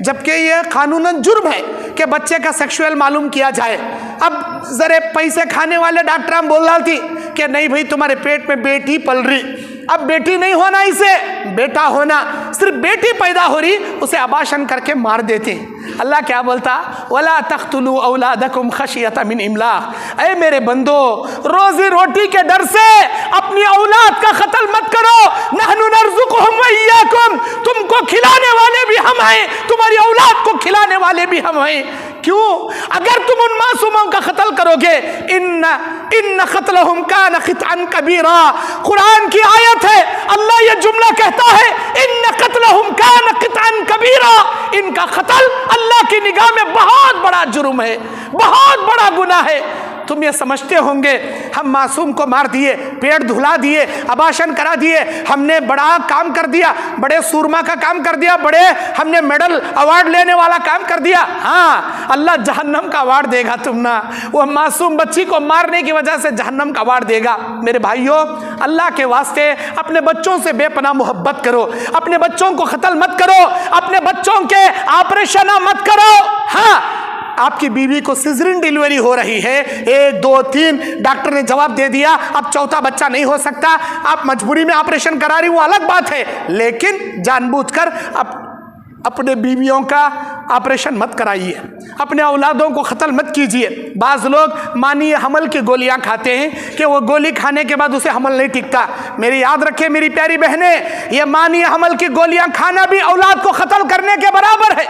जबकि ये कानूनन जुर्म है कि बच्चे का सेक्सुअल मालूम किया जाए। अब ज़रे पैसे खाने वाले डॉक्टर हम बोल रहा थी कि नहीं भाई तुम्हारे पेट में बेटी पल रही, अब बेटी नहीं होना, इसे बेटा होना, सिर्फ बेटी पैदा हो रही उसे अबाशन करके मार देते हैं। अल्लाह क्या बोलता, वला तख्तुलू औलादकुम खशियत मिन इमलाक, ऐ मेरे बंदो रोजी रोटी के डर से अपनी औलाद का कत्ल मत करो। नहनु नर्ज़ुकुहुम व इय्याकुम, तुमको खिलाने वाले भी हम हैं, तुम्हारी औलाद को खिलाने वाले भी हम हैं। क्यों? अगर तुम उन मासूमों का कत्ल करोगे, इन क़त्लहुम कान ख़ितअन कबीरा, कुरान की आयत है, अल्लाह ये जुमला कहता है, इन क़त्लहुम कान ख़ितअन कबीरा, इनका कत्ल अल्लाह की निगाह में बहुत बड़ा जुर्म है, बहुत बड़ा गुनाह है। तुम ये समझते होंगे हम मासूम को मार दिए, पेट धुला दिए, अबाशन करा दिए, हमने बड़ा काम कर दिया, बड़े सूरमा का काम कर दिया, बड़े हमने मेडल अवार्ड लेने वाला काम कर दिया। हाँ, अल्लाह जहन्नम का अवार्ड देगा तुम ना, वो मासूम बच्ची को मारने की वजह से जहन्नम का अवार्ड देगा। मेरे भाइयों, अल्लाह के वास्ते अपने बच्चों से बेपनाह मोहब्बत करो, अपने बच्चों को कत्ल मत करो, अपने बच्चों के ऑपरेशन मत करो। हाँ, आपकी बीवी को सिजरिन डिलीवरी हो रही है, 1 2 3 डॉक्टर ने जवाब दे दिया अब चौथा बच्चा नहीं हो सकता, आप मजबूरी में ऑपरेशन करा रही, वो अलग बात है, लेकिन जानबूझकर अपने बीवियों का ऑपरेशन मत कराइए, अपने औलादों को कत्ल मत कीजिए। बाज़ लोग मानिए हमल की गोलियां खाते हैं कि वो गोली खाने के बाद उसे हमल नहीं टिकता। मेरी याद रखें मेरी प्यारी बहनें, ये मानिए हमल की गोलियां खाना भी औलाद को कत्ल करने के बराबर है।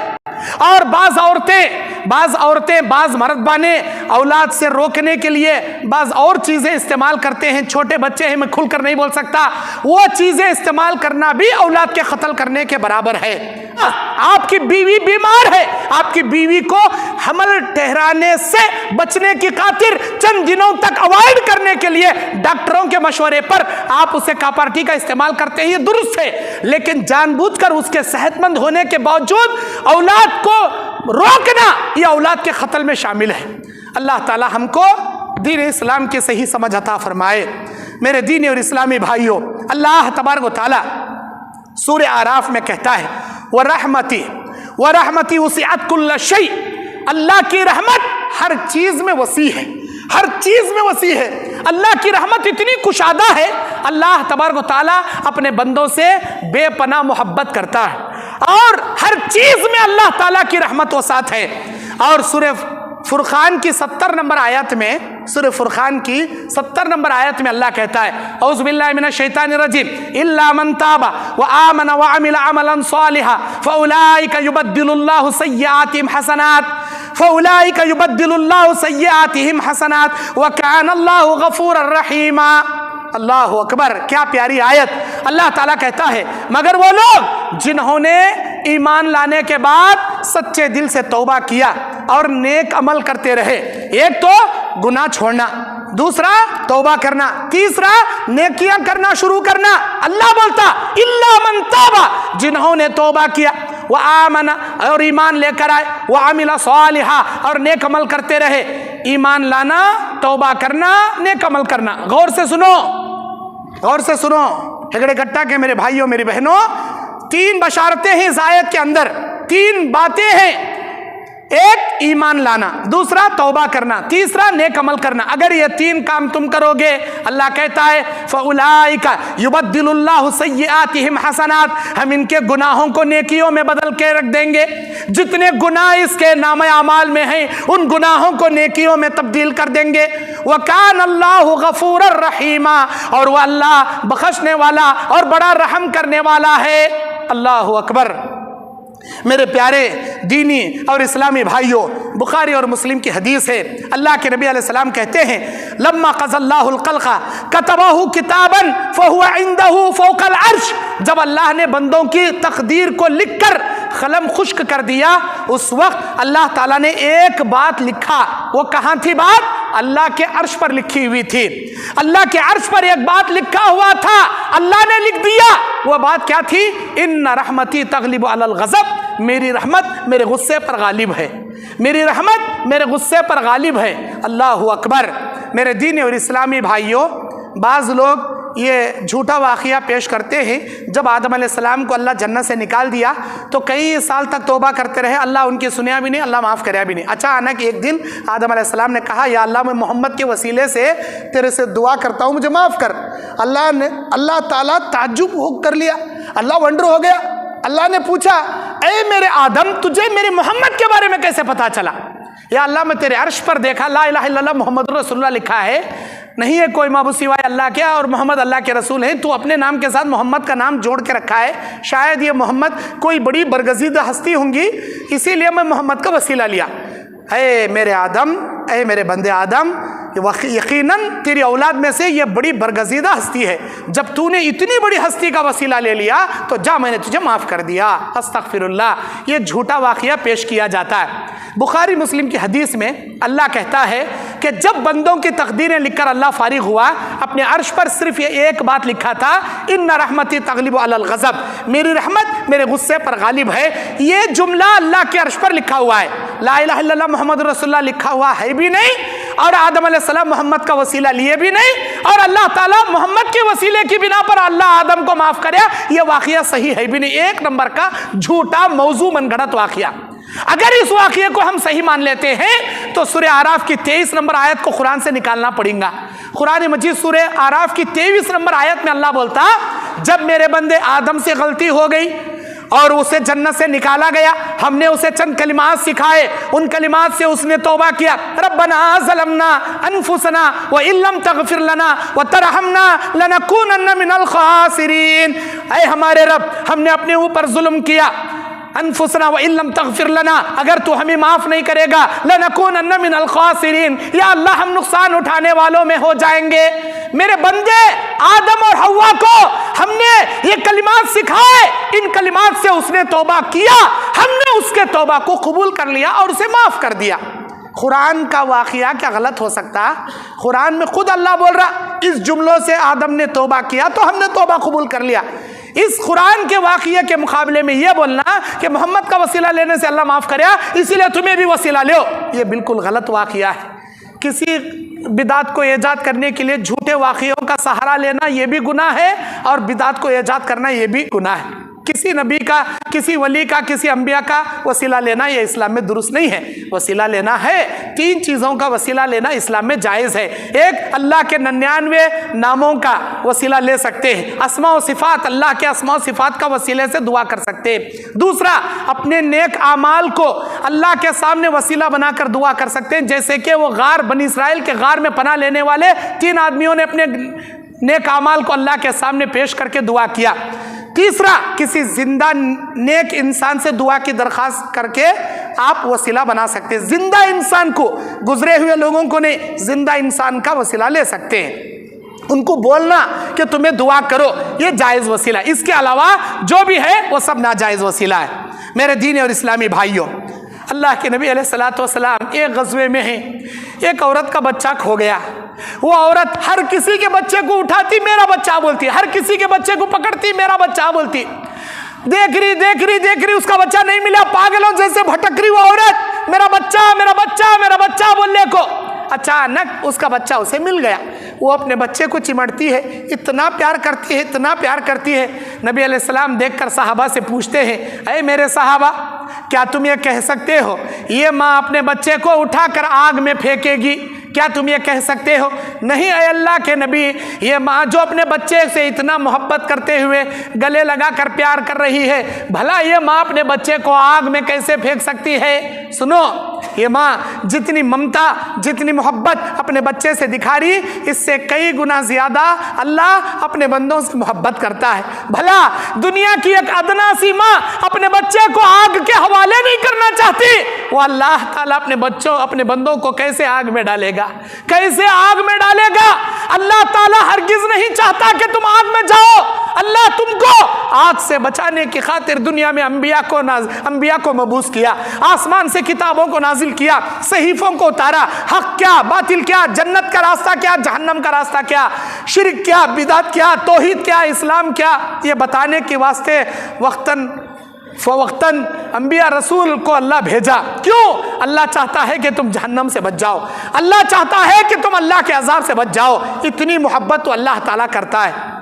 और बाज़ औरतें बाज़ मर्द बाने औलाद से रोकने के लिए बाज़ और चीज़ें इस्तेमाल करते हैं। छोटे बच्चे हैं, मैं खुलकर नहीं बोल सकता, वो चीज़ें इस्तेमाल करना भी औलाद के कत्ल करने के बराबर है। आपकी बीवी बीमार है, आपकी बीवी को हमल ठहराने से बचने की खातिर चंद दिनों तक अवॉइड करने के लिए डॉक्टरों के मशवरे पर आप उसे कापार्टी का इस्तेमाल करते हैं, ये दुरुस्त है, लेकिन जानबूझकर उसके सेहतमंद होने के बावजूद औलाद को रोकना ये औलाद के कत्ल में शामिल है। अल्लाह ताला हमको दीन इस्लाम की सही समझ अता फरमाए। मेरे दीनी और इस्लामी भाइयों, अल्लाह तबारक व तआला सूरह आराफ में कहता है व रहमती वसिअत कुल्ल शै, अल्लाह की रहमत हर चीज में वसी है, हर चीज में वसी है। अल्लाह की रहमत इतनी कुशादा है, अल्लाह तबारक व तआला अपने बंदों से बेपनाह मोहब्बत करता है और हर चीज में अल्लाह ताला की रहमत वसात है। और सूरह फुरकान की 70 नंबर आयत में, सूरह फुरकान की 70 नंबर आयत में अल्लाह कहता है औज़ु बिल्लाहि मिनश शैतानिर रजीम इल्ला मन ताबा व आमन व अमिला अमलन सालिहा फउलाइका युबद्दिलुल्लाहु सय्यिआतिहिम हसनात फउलाइका युबद्दिलुल्लाहु सय्यिआतिहिम हसनात व कानल्लाहु गफूरर रहीमा। अल्लाह अकबर, क्या प्यारी आयत। अल्लाह ताला कहता है मगर वो लोग जिन्होंने ईमान लाने के बाद सच्चे दिल से तौबा किया और नेक अमल करते रहे, एक तो गुनाह छोड़ना, दूसरा तौबा करना, तीसरा नेकियां करना शुरू करना। अल्लाह बोलता इल्ला मन ताबा, जिन्होंने तौबा किया, व आमना और ईमान लेकर आए, व अमिला सालिहा और नेक अमल करते रहे। ईमान लाना, तौबा करना, नेक अमल करना। गौर से सुनो, गौर से सुनो हेगड़े गट्टा के मेरे भाइयों मेरी बहनों, 3 बशारतें हैं इस आयत के अंदर, 3 बातें हैं। एक ईमान लाना, दूसरा तौबा करना, तीसरा नेक अमल करना। अगर ये 3 काम तुम करोगे, अल्लाह कहता है फउलाइका युबद्दिलुल्लाहु सय्यिआतिहिम हसनात, हम इनके गुनाहों को नेकियों में बदल के रख देंगे। जितने गुनाह इसके नामे अमाल में हैं उन गुनाहों को नेकियों में तब्दील कर देंगे। व कानल्लाहु गफूरर रहीमा, और वह अल्लाह बख्शने वाला और बड़ा रहम करने वाला है। अल्लाह अकबर। मेरे प्यारे दीनी और इस्लामी भाइयों, बुखारी और मुस्लिम की हदीस है, अल्लाह के नबी अलैहिस्सलाम कहते हैं लम्मा क़ज़ल्लाहुल क़ल्क़ा कतबहु किताबन फ़हुवा इंदहु फ़ौक़ल अर्श, जब अल्लाह ने बंदों की तकदीर को लिखकर कलम खुश्क कर दिया, उस वक्त अल्लाह ताला ने एक बात लिखा। वो कहाँ थी बात? अल्लाह के अर्श पर लिखी हुई थी। अल्लाह के अर्श पर एक बात लिखा हुआ था, अल्लाह ने लिख दिया। वो बात क्या थी? इन्ना रहमती तग़लिबु अलल ग़ज़ब, मेरी रहमत मेरे गुस्से पर गालिब है, मेरी रहमत मेरे गुस्से पर गालिब है। अल्लाह अकबर। मेरे दीनी और इस्लामी भाइयों, बाज़ लोग ये झूठा वाक़या पेश करते हैं, जब आदम अलैहिस्सलाम को अल्लाह जन्नत से निकाल दिया तो कई साल तक तौबा करते रहे, अल्लाह उनकी सुनिया भी नहीं, अल्लाह माफ़ कराया भी नहीं। अचानक एक दिन आदम अलैहिस्सलाम ने कहा या अल्लाह, मैं मोहम्मद के वसीले से तेरे से दुआ करता हूँ, मुझे माफ़ कर। अल्लाह ताला ताज्जुब कर लिया, अल्लाह वंडर हो गया। अल्लाह ने पूछा ए मेरे आदम, तुझे मेरे मोहम्मद के बारे में कैसे पता चला? या अल्लाह, मैं तेरे अर्श पर देखा ला इलाहा इल्लल्लाह मुहम्मद रसूलुल्लाह लिखा है, नहीं है कोई माबूद सिवाय अल्लाह के, और मोहम्मद अल्लाह के रसूल हैं। तू अपने नाम के साथ मोहम्मद का नाम जोड़ के रखा है, शायद ये मोहम्मद कोई बड़ी बरगज़ीदा हस्ती होंगी, इसीलिए मैं मोहम्मद का वसीला लिया। ऐ मेरे आदम, ऐ मेरे बंदे आदम, यकीनन तेरी औलाद में से ये बड़ी बरगजीदा हस्ती है, जब तूने इतनी बड़ी हस्ती का वसीला ले लिया तो जा, मैंने तुझे माफ़ कर दिया। अस्तगफिरुल्लाह। ये झूठा वाक़या पेश किया जाता है। बुखारी मुस्लिम की हदीस में अल्लाह कहता है कि जब बंदों की तकदीरें लिखकर अल्लाह फारिग हुआ, अपने अर्श पर सिर्फ ये एक बात लिखा था, इन्ना रहमती तग़लिबु अलल ग़ज़ब, मेरी रहमत मेरे गुस्से पर गालिब है। ये जुमला अल्लाह के अर्श पर लिखा हुआ है। ला इलाहा इल्लल्लाह मुहम्मद रसूलुल्लाह लिखा हुआ है भी नहीं, और आदम अलैहिस्सलाम मोहम्मद का वसीला लिए भी नहीं, और अल्लाह ताला मोहम्मद के वसीले की बिना पर अल्लाह आदम को माफ़ करे, ये वाक़या सही है भी नहीं। एक नंबर का झूठा मौजू मनगढ़ंत वाक़या। अगर इस वाक़ये को हम सही मान लेते हैं तो सूरह आराफ की 23 नंबर आयत को कुरान से निकालना पड़ेगा। कुरान मजीद सूरह आराफ की 23 नंबर आयत में अल्लाह बोलता, जब मेरे बंदे आदम से गलती हो गई और उसे जन्नत से निकाला गया, हमने उसे चंद कलिमात सिखाए, उन कलिमात से उसने तौबा किया, रब्बना ज़लमना अनफुसना व इल्लम तग़फिर लना व तरहमना लनकूनन्ना मिनल ख़ासिरीन। ऐ हमारे रब, हमने अपने ऊपर जुल्म किया, अनफुसना व इल्लम तग़फिर लना, अगर तू हमें माफ़ नहीं करेगा, लनकूनन्ना मिनल ख़ासिरीन, या अल्लाह हम नुकसान उठाने वालों में हो जाएंगे। मेरे बंदे आदम और हव्वा को हमने ये कलिमात सिखाए, इन कलिमात से उसने तौबा किया, हमने उसके तौबा को कबूल कर लिया और उसे माफ़ कर दिया। कुरान का वाक़या क्या गलत हो सकता? कुरान में खुद अल्लाह बोल रहा, इस जुमलों से आदम ने तौबा किया तो हमने तौबा कबूल कर लिया। इस कुरान के वाक़ये के मुकाबले में यह बोलना कि मोहम्मद का वसीला लेने से अल्लाह माफ़ करे, इसीलिए तुम्हें भी वसीला लो, ये बिल्कुल गलत वाक़या है। किसी बिदात को ईजाद करने के लिए झूठे वाक़ियों का सहारा लेना ये भी गुनाह है, और बिदात को ईजाद करना ये भी गुनाह है। किसी नबी का, किसी वली का, किसी अंबिया का वसीला लेना ये इस्लाम में दुरुस्त नहीं है। वसीला लेना है, 3 चीज़ों का वसीला लेना इस्लाम में जायज़ है। एक, अल्लाह के 99 नामों का वसीला ले सकते हैं, अस्मा व सिफ़ात, अल्लाह के अस्मा व सिफ़ात का वसीले से दुआ कर सकते हैं। दूसरा, अपने नेक आमाल को अल्लाह के सामने वसीला बनाकर दुआ कर सकते हैं, जैसे कि वो गार, बनी इसराइल के गार में पनाह लेने वाले 3 आदमियों ने अपने नेक आमाल को अल्लाह के सामने पेश करके दुआ किया। तीसरा, किसी जिंदा नेक इंसान से दुआ की दरख्वास्त करके आप वसीला बना सकते हैं। जिंदा इंसान को, गुजरे हुए लोगों को नहीं, जिंदा इंसान का वसीला ले सकते हैं। उनको बोलना कि तुम्हें दुआ करो, ये जायज़ वसीला। इसके अलावा जो भी है वो सब नाजायज़ वसीला है। मेरे दीन और इस्लामी भाइयों, अल्लाह के नबी अलैहिस्सलातु वस्सलाम एक गज़वे में हैं, एक औरत का बच्चा खो गया। वो औरत हर किसी के बच्चे को उठाती, मेरा बच्चा बोलती, हर किसी के बच्चे को पकड़ती, मेरा बच्चा बोलती। देख रही उसका बच्चा नहीं मिला, पागलों जैसे भटक रही वो औरत, मेरा बच्चा मेरा बच्चा मेरा बच्चा बोलने को। अचानक उसका बच्चा उसे मिल गया। वो अपने बच्चे को चिमटती है, इतना प्यार करती है, इतना प्यार करती है। नबी अलैहिस्सलाम देखकर सहाबा से पूछते हैं, अरे मेरे सहाबा, क्या तुम ये कह सकते हो ये माँ अपने बच्चे को उठाकर आग में फेंकेगी? क्या तुम ये कह सकते हो? नहीं अय अल्लाह के नबी, ये माँ जो अपने बच्चे से इतना मोहब्बत करते हुए गले लगाकर प्यार कर रही है, भला ये माँ अपने बच्चे को आग में कैसे फेंक सकती है? सुनो, ये माँ जितनी ममता, जितनी मोहब्बत अपने बच्चे से दिखा रही, इससे कई गुना ज़्यादा अल्लाह अपने बंदों से मोहब्बत करता है। भला दुनिया की एक अदना सी माँ अपने बच्चे को आग के हवाले नहीं करना चाहती, वो अल्लाह ताला अपने बंदों को कैसे आग में डालेगा? कैसे आग में डालेगा? अल्लाह ताला हरगिज नहीं चाहता कि तुम आग में जाओ। अल्लाह तुमको आग से बचाने की खातिर दुनिया में अंबिया को मबूस किया, आसमान से किताबों को नाजिल किया, सहीफों को उतारा। हक क्या, बातिल क्या, जन्नत का रास्ता क्या, जहन्नम का रास्ता क्या, शिर्क क्या, बिदअत क्या, तौहीद क्या, इस्लाम क्या, ये बताने के वास्ते वक्तन अंबिया रसूल को अल्लाह भेजा। क्यों? अल्लाह चाहता है कि तुम जहन्नम से बच जाओ, अल्लाह चाहता है कि तुम अल्लाह के अजाब से बच जाओ। इतनी मोहब्बत तो अल्लाह ताला करता है।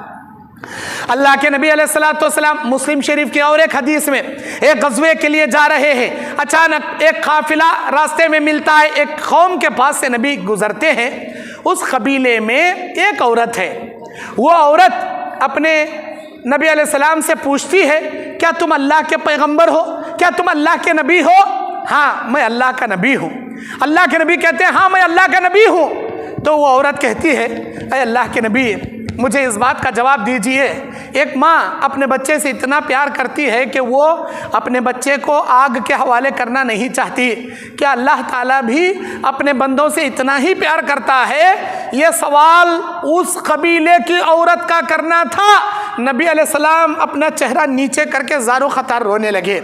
अल्लाह के नबी अलैहिस्सलाम मुस्लिम शरीफ की और एक हदीस में एक गज़वे के लिए जा रहे हैं, अचानक एक काफिला रास्ते में मिलता है। एक कौम के पास से नबी गुजरते हैं। उस कबीले में एक औरत है। वो औरत अपने नबी अलैहिस्सलाम से पूछती है, क्या तुम अल्लाह के पैगंबर हो? क्या तुम अल्लाह के नबी हो? हाँ, मैं अल्लाह का नबी हूँ। अल्लाह के नबी कहते हैं, हाँ मैं अल्लाह का नबी हूँ। तो वो औरत कहती है, अरे अल्लाह के नबी, मुझे इस बात का जवाब दीजिए, एक माँ अपने बच्चे से इतना प्यार करती है कि वो अपने बच्चे को आग के हवाले करना नहीं चाहती, क्या अल्लाह ताला भी अपने बंदों से इतना ही प्यार करता है? ये सवाल उस कबीले की औरत का करना था। नबी अलैहिस्सलाम अपना चेहरा नीचे करके ज़ारो ख़तार रोने लगे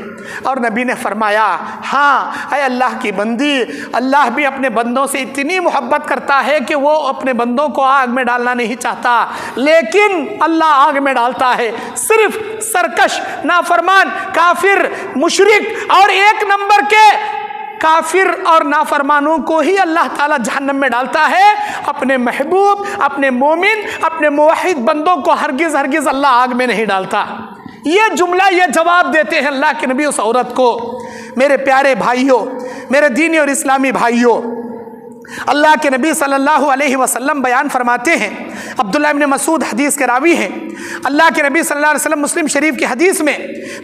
और नबी ने फरमाया, हाँ ऐ अल्लाह की बंदी, अल्लाह भी अपने बंदों से इतनी मोहब्बत करता है कि वो अपने बंदों को आग में डालना नहीं चाहता, लेकिन अल्लाह आग में डालता है सिर्फ सरकश, नाफरमान, काफिर, मुशरिक और एक नंबर के काफिर और नाफरमानों को ही अल्लाह ताला जहन्नम में डालता है। अपने महबूब, अपने मोमिन, अपने मुवहिद बंदों को हरगिज़ हरगिज़ अल्लाह आग में नहीं डालता। ये जुमला, ये जवाब देते हैं अल्लाह के नबी उस औरत को। मेरे प्यारे भाइयों, मेरे दीनी और इस्लामी भाइयों, अल्लाह के नबी सल्लल्लाहु अलैहि वसल्लम बयान फरमाते हैं, अब्दुल्लाह इब्न मसूद हदीस के रावी हैं, अल्लाह के नबी सल्लल्लाहु अलैहि वसल्लम मुस्लिम शरीफ की हदीस में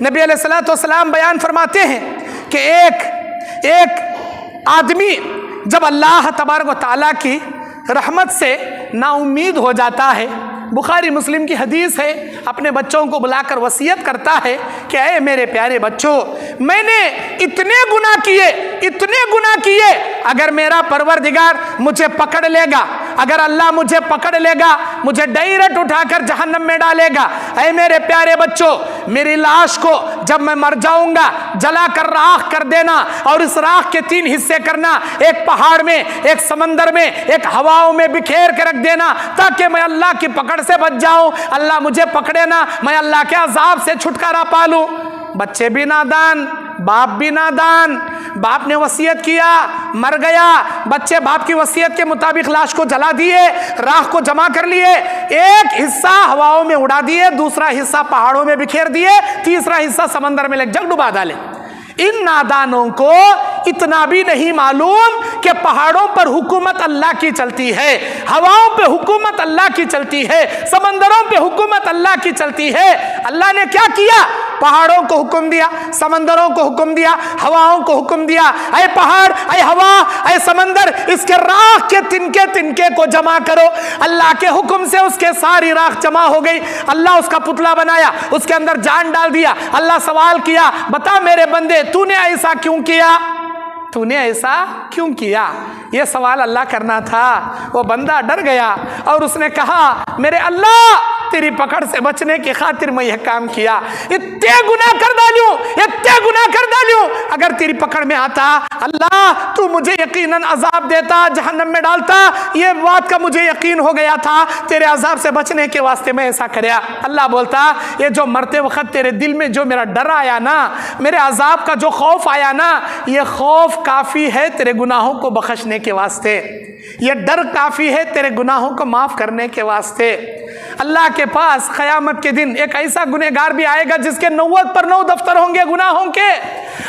नबी अलैहिस्सलातु वस्सलाम बयान फरमाते हैं कि एक आदमी जब अल्लाह तबारक व तआला की रहमत से नाउम्मीद हो जाता है, बुखारी मुस्लिम की हदीस है, अपने बच्चों को बुलाकर वसीयत करता है कि ऐ मेरे प्यारे बच्चों, मैंने इतने गुनाह किए, अगर मेरा परवरदिगार मुझे पकड़ लेगा, अगर अल्लाह मुझे पकड़ लेगा, मुझे डायरेक्ट उठाकर जहन्नम में डालेगा। ऐ मेरे प्यारे बच्चों, मेरी लाश को जब मैं मर जाऊंगा जलाकर राख कर देना और इस राख के 3 हिस्से करना, एक पहाड़ में, एक समंदर में, एक हवाओं में बिखेर के रख देना, ताकि मैं अल्लाह की पकड़ से बच जाऊं, अल्लाह मुझे पकड़े ना, मैं अल्लाह के अजाब से छुटकारा पा लूं। बच्चे भी नादान, बाप भी नादान, बाप ने वसीयत किया, मर गया, बच्चे बाप की वसीयत के मुताबिक लाश को जला दिए, राख को जमा कर लिए, एक हिस्सा हवाओं में उड़ा दिए, दूसरा हिस्सा पहाड़ों में बिखेर दिए, तीसरा हिस्सा समंदर में ले जग डुबा डाले। इन नादानों को इतना भी नहीं मालूम कि पहाड़ों पर हुकूमत अल्लाह की चलती है, हवाओं पे हुकूमत अल्लाह की चलती है, समंदरों पे हुकूमत अल्लाह की चलती है। अल्लाह ने क्या किया? पहाड़ों को हुक्म दिया, समंदरों को हुक्म दिया, हवाओं को हुक्म दिया, ऐ पहाड़, ऐ हवा, ऐ समंदर, इसके राख के तिनके को जमा करो। अल्लाह के हुक्म से उसके सारी राख जमा हो गई। अल्लाह उसका पुतला बनाया, उसके अंदर जान डाल दिया। अल्लाह सवाल किया, बता मेरे बंदे, तूने ऐसा क्यों किया? तूने ऐसा क्यों किया? यह सवाल अल्लाह करना था। वो बंदा डर गया और उसने कहा, मेरे अल्लाह, तेरी पकड़ से बचने की खातिर मैं यह काम किया, इतने गुनाह कर डालूं, अगर तेरी पकड़ में आता अल्लाह, तू मुझे यकीनन अजाब देता, जहन्नम में डालता, ये बात का मुझे यकीन हो गया था, तेरे अजाब से बचने के वास्ते मैं ऐसा करया। अल्लाह बोलता, ये जो मरते वक्त तेरे दिल में जो मेरा डर आया ना, मेरे अजाब का जो खौफ आया ना, ये खौफ काफ़ी है तेरे गुनाहों को बख्शने के वास्ते, ये डर काफ़ी है तेरे गुनाहों को माफ़ करने के वास्ते। अल्लाह के पास क़यामत के दिन एक ऐसा गुनहगार भी आएगा जिसके 90 पर 9 दफ्तर होंगे गुनाहों के।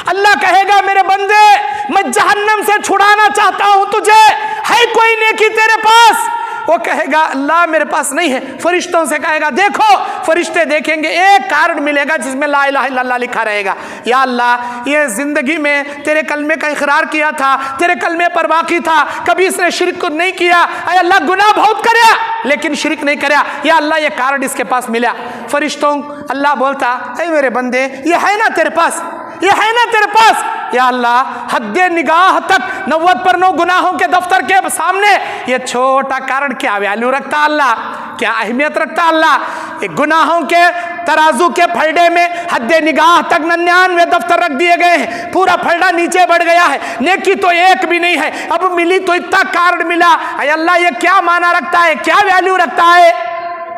अल्लाह कहेगा, मेरे बंदे, मैं जहन्नम से छुड़ाना चाहता हूँ तुझे, है कोई नेकी तेरे पास? वो कहेगा, अल्लाह मेरे पास नहीं है। फरिश्तों से कहेगा, देखो, फरिश्ते देखेंगे, एक कार्ड मिलेगा जिसमें ला इलाहा इल्लल्लाह लिखा रहेगा। या अल्लाह, ये जिंदगी में तेरे कलमे का इकरार किया था, तेरे कलमे पर बाकी था, कभी इसने शिरक को नहीं किया। अरे अल्लाह, गुनाह बहुत करया लेकिन शिरक नहीं करया। या अल्लाह, ये कार्ड इसके पास मिला। फरिश्तों, अल्लाह बोलता, ऐ मेरे बंदे, ये है ना तेरे पास, ये है ना तेरे पास? या अल्लाह, हद्दे निगाह तक 90 पर 9 गुनाहों के दफ्तर के सामने ये छोटा कार्ड क्या वैल्यू रखता अल्लाह, क्या अहमियत रखता अल्लाह? एक गुनाहों के तराजू के फलडे में हद्दे निगाह तक 99 दफ्तर रख दिए गए हैं, पूरा फलडा नीचे बढ़ गया है, नेकी तो एक भी नहीं है, अब मिली तो इतना कार्ड मिला। ऐ अल्लाह, ये क्या माना रखता है, क्या वैल्यू रखता है?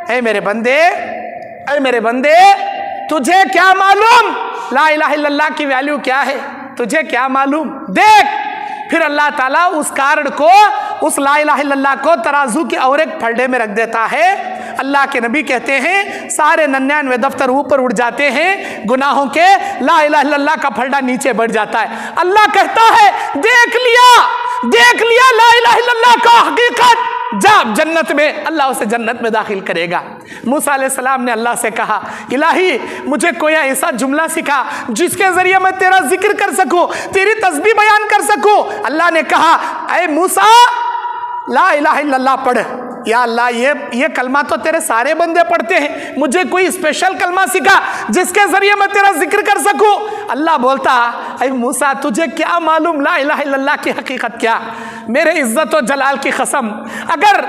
ऐ मेरे बंदे, ऐ मेरे बंदे, तुझे क्या मालूम ला इलाहा इल्लल्लाह की वैल्यू क्या है? तुझे क्या मालूम? देख, फिर अल्लाह ताला उस कार्ड को, उस ला इलाहा इल्लल्लाह को तराजू के और एक फलडे में रख देता है। अल्लाह के नबी कहते हैं, सारे 99 दफ्तर ऊपर उड़ जाते हैं गुनाहों के, ला इलाहा इल्लल्लाह का फलडा नीचे बढ़ जाता है। अल्लाह कहता है, देख लिया ला इलाहा इल्लल्लाह का हकीकत, जा जन्नत में, अल्लाह उसे जन्नत में दाखिल करेगा। मूसा अलैहिस्सलाम ने अल्लाह से कहा, इलाही, मुझे कोई ऐसा जुमला सिखा जिसके जरिए मैं तेरा जिक्र कर सकूं, तेरी तस्बीह बयान कर सकूं। अल्लाह ने कहा, ऐ मूसा, ला इलाहा इल्लल्लाह पढ़, या अल्लाह ये कलमा तो तेरे सारे बंदे पढ़ते हैं, मुझे कोई स्पेशल कलमा सिखा जिसके जरिए मैं तेरा जिक्र कर सकूं। अल्लाह बोलता, ऐ मूसा तुझे क्या मालूम ला इलाहा इल्लल्लाह की हकीकत क्या? मेरे इज्जत और जलाल की कसम, अगर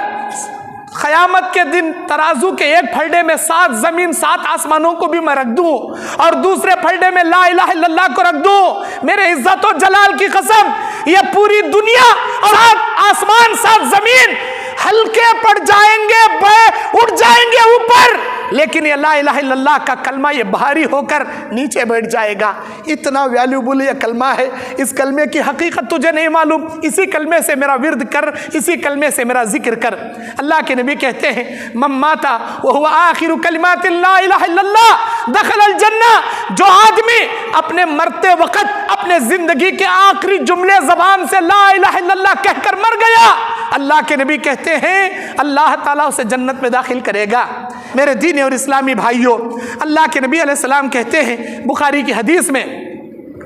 क़यामत के दिन तराजू के एक फलडे में 7 ज़मीन 7 आसमानों को भी मैं रख दूं और दूसरे फलडे में ला इलाहा इल्लल्लाह को रख दूं, मेरे इज्जत और जलाल की कसम, ये पूरी दुनिया और 7 आसमान 7 ज़मीन हल्के पड़ जाएंगे, उठ जाएंगे ऊपर, लेकिन ये ला इलाहा इल्लल्लाह का कलमा ये भारी होकर नीचे बैठ जाएगा। इतना वैल्यूबल ये कलमा है, इस कलमे की हकीकत तुझे नहीं मालूम, इसी कलमे से मेरा विर्द कर, इसी कलमे से मेरा जिक्र कर। अल्लाह के नबी कहते हैं, मम माता व हुवा आखिरु कलिमाति ला इलाहा इल्लल्लाह दखलल जन्नह, जो आदमी अपने मरते वक्त अपने जिंदगी के आखिरी जुमले ज़बान से ला इलाहा इल्लल्लाह कहकर मर गया, अल्लाह के नबी कहते हैं अल्लाह ताला उसे जन्नत में दाखिल करेगा। मेरे दीन और इस्लामी भाइयों, अल्लाह के नबी अलैहिस्सलाम कहते हैं बुखारी की हदीस में,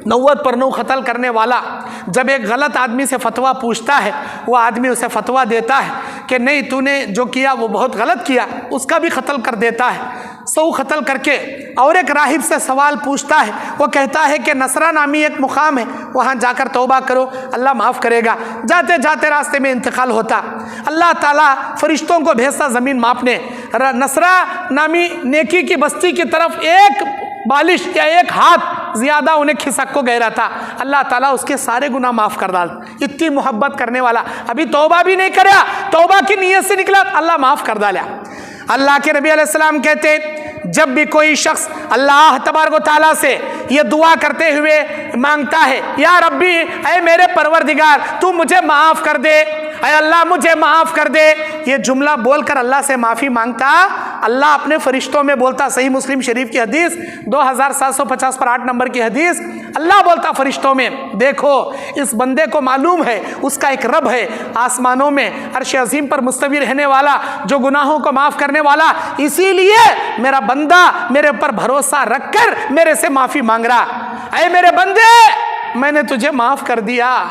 90 पर 9 कत्ल करने वाला जब एक गलत आदमी से फतवा पूछता है, वो आदमी उसे फतवा देता है कि नहीं तूने जो किया वो बहुत गलत किया, उसका भी कत्ल कर देता है। 100 कत्ल करके और एक राहिब से सवाल पूछता है, वो कहता है कि नसरा नामी एक मुकाम है, वहाँ जाकर तौबा करो, अल्लाह माफ़ करेगा। जाते जाते रास्ते में इंतकाल होता, अल्लाह ताला फरिश्तों को भेजता ज़मीन मापने, नसरा नामी नेकी की बस्ती की तरफ एक बालिश या एक हाथ ज़्यादा उन्हें खिसक को गहरा था, अल्लाह ताला उसके सारे गुनाह माफ़ कर डाल। इतनी मोहब्बत करने वाला, अभी तौबा भी नहीं कराया, तौबा की नीयत से निकला, अल्लाह माफ़ कर डाला। अल्लाह के नबी अलैहिस्सलाम कहते, जब भी कोई शख्स अल्लाह तबारक व तआला से ये दुआ करते हुए मांगता है, या रब्बी ऐ मेरे परवरदिगार तू मुझे माफ़ कर दे, ऐ अल्लाह मुझे माफ़ कर दे, ये जुमला बोलकर अल्लाह से माफ़ी मांगता, अल्लाह अपने फरिश्तों में बोलता, सही मुस्लिम शरीफ की हदीस 2750 पर 8 नंबर की हदीस, अल्लाह बोलता फरिश्तों में, देखो इस बंदे को मालूम है उसका एक रब है आसमानों में अर्श अज़ीम पर मुस्तवी रहने वाला, जो गुनाहों को माफ़ करने वाला, इसीलिए मेरा बंदा मेरे ऊपर भरोसा रखकर मेरे से माफ़ी मांग रहा। ऐ मेरे बंदे मैंने तुझे माफ़ कर दिया,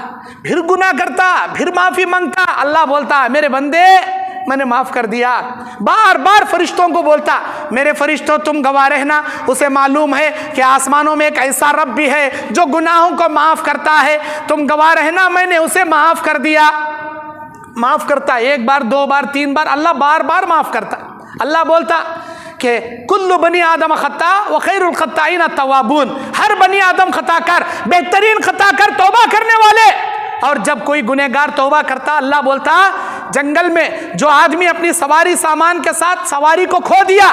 फिर गुनाह करता, फिर माफ़ी मांगता, अल्लाह बोलता मेरे बंदे मैंने माफ़ कर दिया। बार बार फरिश्तों को बोलता, मेरे फरिश्तों तुम गवाह रहना, उसे मालूम है कि आसमानों में एक ऐसा रब भी है जो गुनाहों को माफ़ करता है, तुम गवाह रहना मैंने उसे माफ़ कर दिया। माफ़ करता, 1 बार 2 बार 3 बार, अल्लाह बार बार माफ़ करता। अल्लाह बोलता कि कुल्लु बनी आदम खता व खैरुल खत्ताइन अत-तव्वाबून, हर बनी आदम खता कर, बेहतरीन खता कर तौबा करने वाले। और जब कोई गुनहगार तौबा करता, अल्लाह बोलता जंगल में जो आदमी अपनी सवारी सामान के साथ सवारी को खो दिया,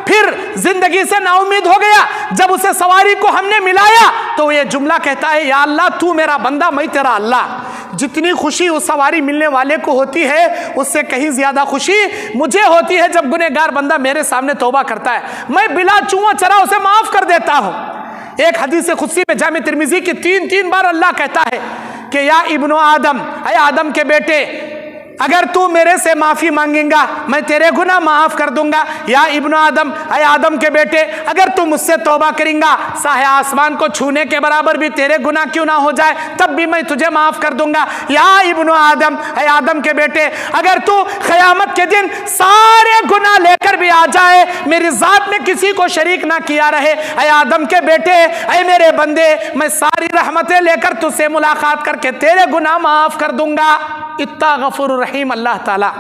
फिर जिंदगी से नाउमीद हो गया, जब उसे सवारी को हमने मिलाया तो ये जुमला कहता है, या अल्लाह तू मेरा बंदा मैं तेरा अल्लाह। जितनी खुशी उस सवारी मिलने वाले को होती है, उससे कहीं ज्यादा खुशी मुझे होती है जब गुनहगार बंदा मेरे सामने तौबा करता है, मैं बिला चूहा चरा उसे माफ कर देता हूँ। एक हदीस खुदसी में जामे तिर्मिज़ी की 3 बार अल्लाह कहता है कि या इब्नो आदम, ऐ आदम के बेटे, अगर तू मेरे से माफ़ी मांगेगा मैं तेरे गुनाह माफ़ कर दूंगा। या इब्न आदम, ऐ आदम के बेटे, अगर तू मुझसे तौबा करेगा साहे आसमान को छूने के बराबर भी तेरे गुनाह क्यों ना हो जाए तब भी मैं तुझे माफ़ कर दूंगा। या इब्न आदम, ऐ आदम के बेटे, अगर तू क़यामत के दिन सारे गुनाह लेकर भी आ जाए, मेरी ज़ात में किसी को शरीक ना किया रहे, ऐ आदम के बेटे, ऐ मेरे बंदे, मैं सारी रहमतें लेकर तुझसे मुलाकात करके तेरे गुनाह माफ़ कर दूंगा। इत्ता गफूर रहीम अल्लाह ताला।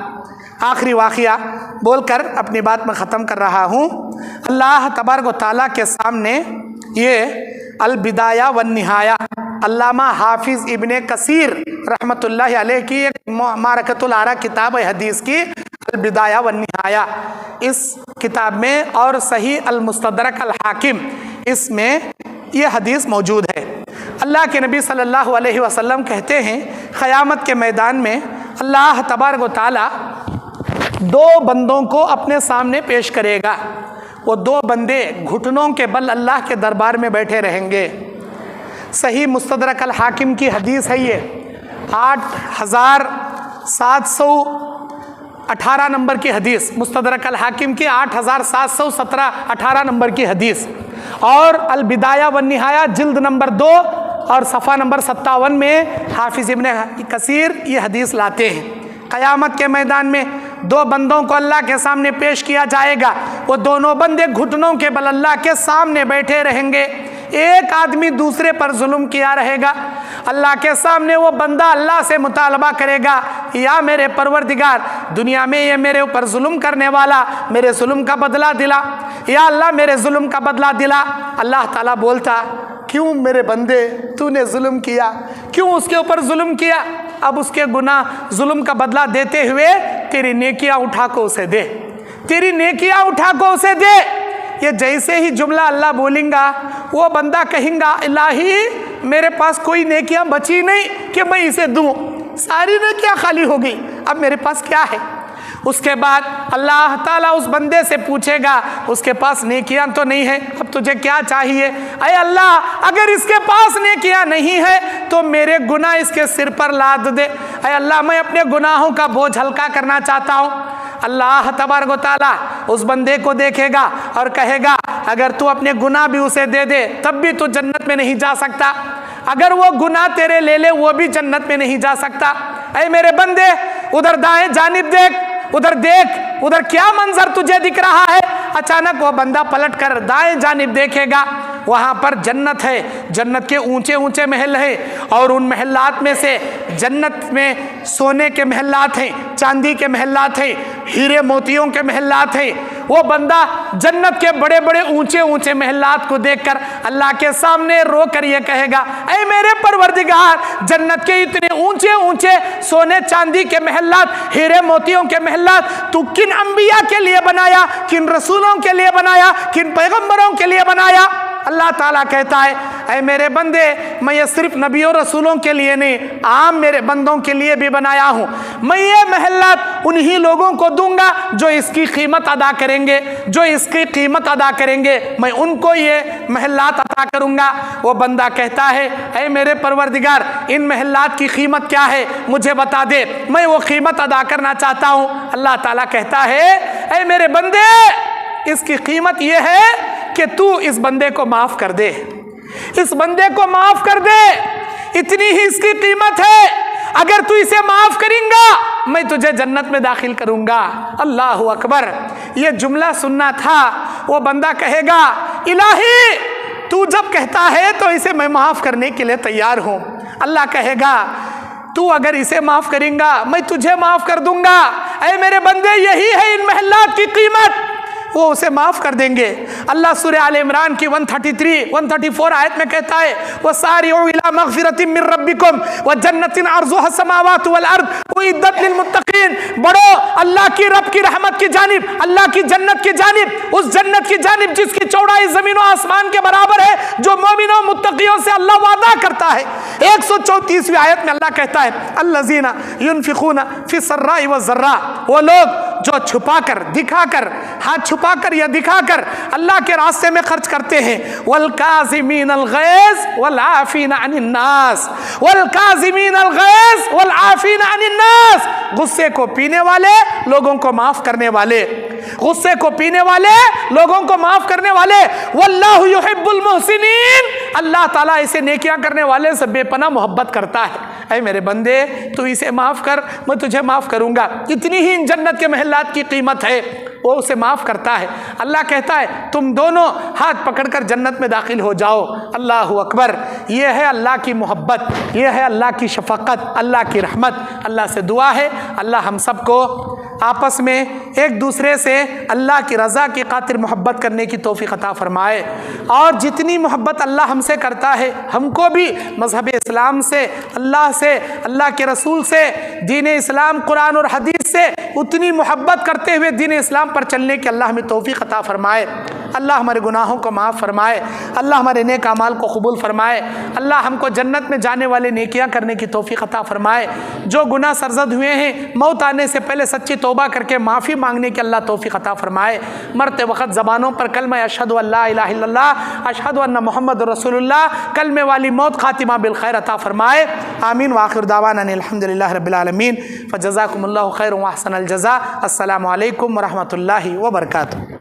आखिरी वाक़िया बोलकर अपनी बात में ख़त्म कर रहा हूँ। अल्लाह तबारक व तआला के सामने ये अल बिदाया व निहाया, अल्लामा हाफिज़ इब्ने कसीर रहमतुल्लाहि अलैह की एक मारकतुल आरा किताब है हदीस की, अल बिदाया व निहाया, इस किताब में और सही अल मुस्तदरक अल हाकिम, इसमें ये हदीस मौजूद है। अल्लाह के नबी सल्लल्लाहु अलैहि वसल्लम कहते हैं, क़यामत के मैदान में अल्लाह तबारक व तआला 2 बंदों को अपने सामने पेश करेगा। वो 2 बंदे घुटनों के बल अल्लाह के दरबार में बैठे रहेंगे। सही मुस्तदरक अल हाकिम की हदीस है ये, 8718 नंबर की हदीस, मुस्तदरक अल हाकिम की 8717-18 नंबर की हदीस, और अल बिदाया व निहाया जिल्द नंबर 2 और सफ़ा नंबर 57 में हाफिज़ इब्ने कसीर ये हदीस लाते हैं। क़यामत के मैदान में दो बंदों को अल्लाह के सामने पेश किया जाएगा। वो दोनों बंदे घुटनों के बल अल्लाह के सामने बैठे रहेंगे। एक आदमी दूसरे पर जुल्म किया रहेगा। अल्लाह के सामने वो बंदा अल्लाह से मुतालबा करेगा, या मेरे परवरदिगार, दुनिया में ये मेरे ऊपर जुल्म करने वाला मेरे जुल्म का बदला दिला, या अल्लाह मेरे जुल्म का बदला दिला। अल्लाह ताला बोलता, क्यों मेरे बंदे तूने जुल्म किया, क्यों उसके ऊपर जुल्म किया? अब उसके गुनाह जुल्म का बदला देते हुए तेरी नेकियां उठा को उसे दे, तेरी नेकियां उठा को उसे दे। ये जैसे ही जुमला अल्लाह बोलेंगा, वो बंदा कहेगा, इलाही मेरे पास कोई नेकियां बची नहीं कि मैं इसे दूं, सारी नेकियां खाली हो गई, अब मेरे पास क्या है? उसके बाद अल्लाह ताला उस बंदे से पूछेगा, उसके पास नेकियां तो नहीं है, अब तुझे क्या चाहिए? अरे अल्लाह, अगर इसके पास नेकियां नहीं है तो मेरे गुनाह इसके सिर पर लाद दे। अरे अल्लाह, मैं अपने गुनाहों का बोझ हल्का करना चाहता हूँ। अल्लाह तबारक व तआला उस बंदे को देखेगा और कहेगा, अगर तू अपने गुनाह भी उसे दे दे तब भी तू जन्नत में नहीं जा सकता, अगर वो गुनाह तेरे ले ले वो भी जन्नत में नहीं जा सकता। ऐ मेरे बंदे, उधर दाएं जानिब देख, उधर देख, उधर क्या मंजर तुझे दिख रहा है? अचानक वो बंदा पलट कर दाएं जानिब देखेगा, वहां पर जन्नत है, जन्नत के ऊंचे ऊंचे महल है, और उन महलात में से जन्नत में सोने के महलात हैं, चांदी के महलात हैं, हीरे मोतियों के महलात हैं। वो बंदा जन्नत के बड़े बड़े ऊंचे ऊंचे महलात को देखकर अल्लाह के सामने रो कर ये कहेगा, ऐ मेरे परवरदिगार, जन्नत के इतने ऊंचे ऊंचे सोने चांदी के महलात, हीरे मोतियों के महलात तू किन अंबिया के लिए बनाया, किन रसूलों के लिए बनाया, किन पैगंबरों के लिए बनाया? अल्लाह ताला कहता है, ऐ मेरे बंदे, मैं ये सिर्फ नबियों रसूलों के लिए नहीं, आम मेरे बंदों के लिए भी बनाया हूँ। मैं ये महलात उन्हीं लोगों को दूंगा जो इसकी कीमत अदा करेंगे, जो इसकी कीमत अदा करेंगे, मैं उनको ये महलात अदा करूंगा। वो बंदा कहता है, ऐ मेरे परवरदिगार, इन महलात की कीमत क्या है, मुझे बता दे, मैं वो कीमत अदा करना चाहता हूँ। अल्लाह ताला कहता है, ऐ मेरे बंदे, इसकी कीमत यह है कि तू इस बंदे को माफ कर दे, इस बंदे को माफ कर दे, इतनी ही इसकी कीमत है। अगर तू इसे माफ करेंगा मैं तुझे जन्नत में दाखिल करूंगा। अल्लाह अकबर। ये जुमला सुनना था। वो बंदा कहेगा, इलाही तू जब कहता है तो इसे मैं माफ करने के लिए तैयार हूं। अल्लाह कहेगा, तू अगर इसे माफ करेंगा मैं तुझे माफ कर दूंगा। ऐ मेरे बंदे, यही है इन महलात की कीमत। वो उसे माफ कर देंगे। अल्लाह सूरह आल इमरान की 134 आयत में कहता है, वसारिउ इला मगफिरतिम मिर रब्बिकुम व जन्नतिन अर्जुहा समावातु वल अर्द उइद्दत लिल मुत्तकीन। बढ़ो अल्लाह की रब की रहमत की जानिब, अल्लाह की जन्नत की जानिब, उस जन्नत की जानिब जिसकी चौड़ाई जमीन और आसमान के बराबर है, जो मोमिनों मुत्तकियों से अल्लाह वादा करता है। 134वीं आयत में अल्लाह कहता है, अल्लज़ीना युनफिकूना फिस्सर्राइ वज़र्रा, वो लोग जो छुपाकर, दिखाकर, हाथ छुपाकर या दिखाकर अल्लाह के रास्ते में खर्च करते हैं। वल काज़िमीन अल गैज़ वल आफ़ीना अनिन नास, वल काज़िमीन अल गैज़ वल आफ़ीना अनिन नास। गुस्से को पीने वाले, लोगों को माफ करने वाले, गुस्से को पीने वाले, लोगों को माफ करने वाले। वल्लाहु युहिब्बुल मुहसिनीन, अल्लाह ताला इसे नेकियां करने वाले से बेपनाह मोहब्बत करता है। ऐ मेरे बंदे, तू इसे माफ कर, मैं तुझे माफ करूंगा। इतनी ही इन जन्नत के महलात की कीमत है। वो उसे माफ करता है। अल्लाह कहता है, तुम दोनों हाथ पकड़कर जन्नत में दाखिल हो जाओ। अल्लाह अकबर। ये है अल्लाह की मोहब्बत, ये है अल्लाह की शफकत, अल्लाह की रहमत। अल्लाह से दुआ है, अल्लाह हम सबको आपस में एक दूसरे से अल्लाह की रज़ा की खातिर मोहब्बत करने की तौफीक अता फरमाए। और जितनी मोहब्बत अल्लाह हमसे करता है, हमको भी मज़हब इस्लाम से, अल्लाह से, अल्लाह के रसूल से, दीन इस्लाम, कुरान और हदीस से उतनी मोहब्बत करते हुए दीन इस्लाम पर चलने की अल्लाह हमें तौफीक अता फरमाए। अल्लाह हमारे गुनाहों को माफ़ फरमाए, अल्लाह हमारे नेक अमाल को कबूल फरमाए, अल्लाह हमको जन्नत में जाने वाले नेकियां करने की तौफीक अता फरमाए। जो गुनाह सरजद हुए हैं, मौत आने से पहले सच्ची तौबा करके माफ़ी मांगने की अल्लाह तौफीक अता फरमाए। मरते वक़्त ज़बानों पर कलमा अशहदु अल्ला इलाहा इल्लल्लाह अशहदु अन्ना मुहम्मद रसूलुल्लाह, कलमे वाली मौत खातिमा बिल खैर अता फरमाए। आमीन। व आखिर दावाना अल्हम्दुलिल्लाहि रब्बिल आलमीन। फ़जज़ाकुमुल्लाहु खैरन व अहसनल जज़ा। अस्सलामु अलैकुम व रहमतुल्लाहि व बरकातुहू।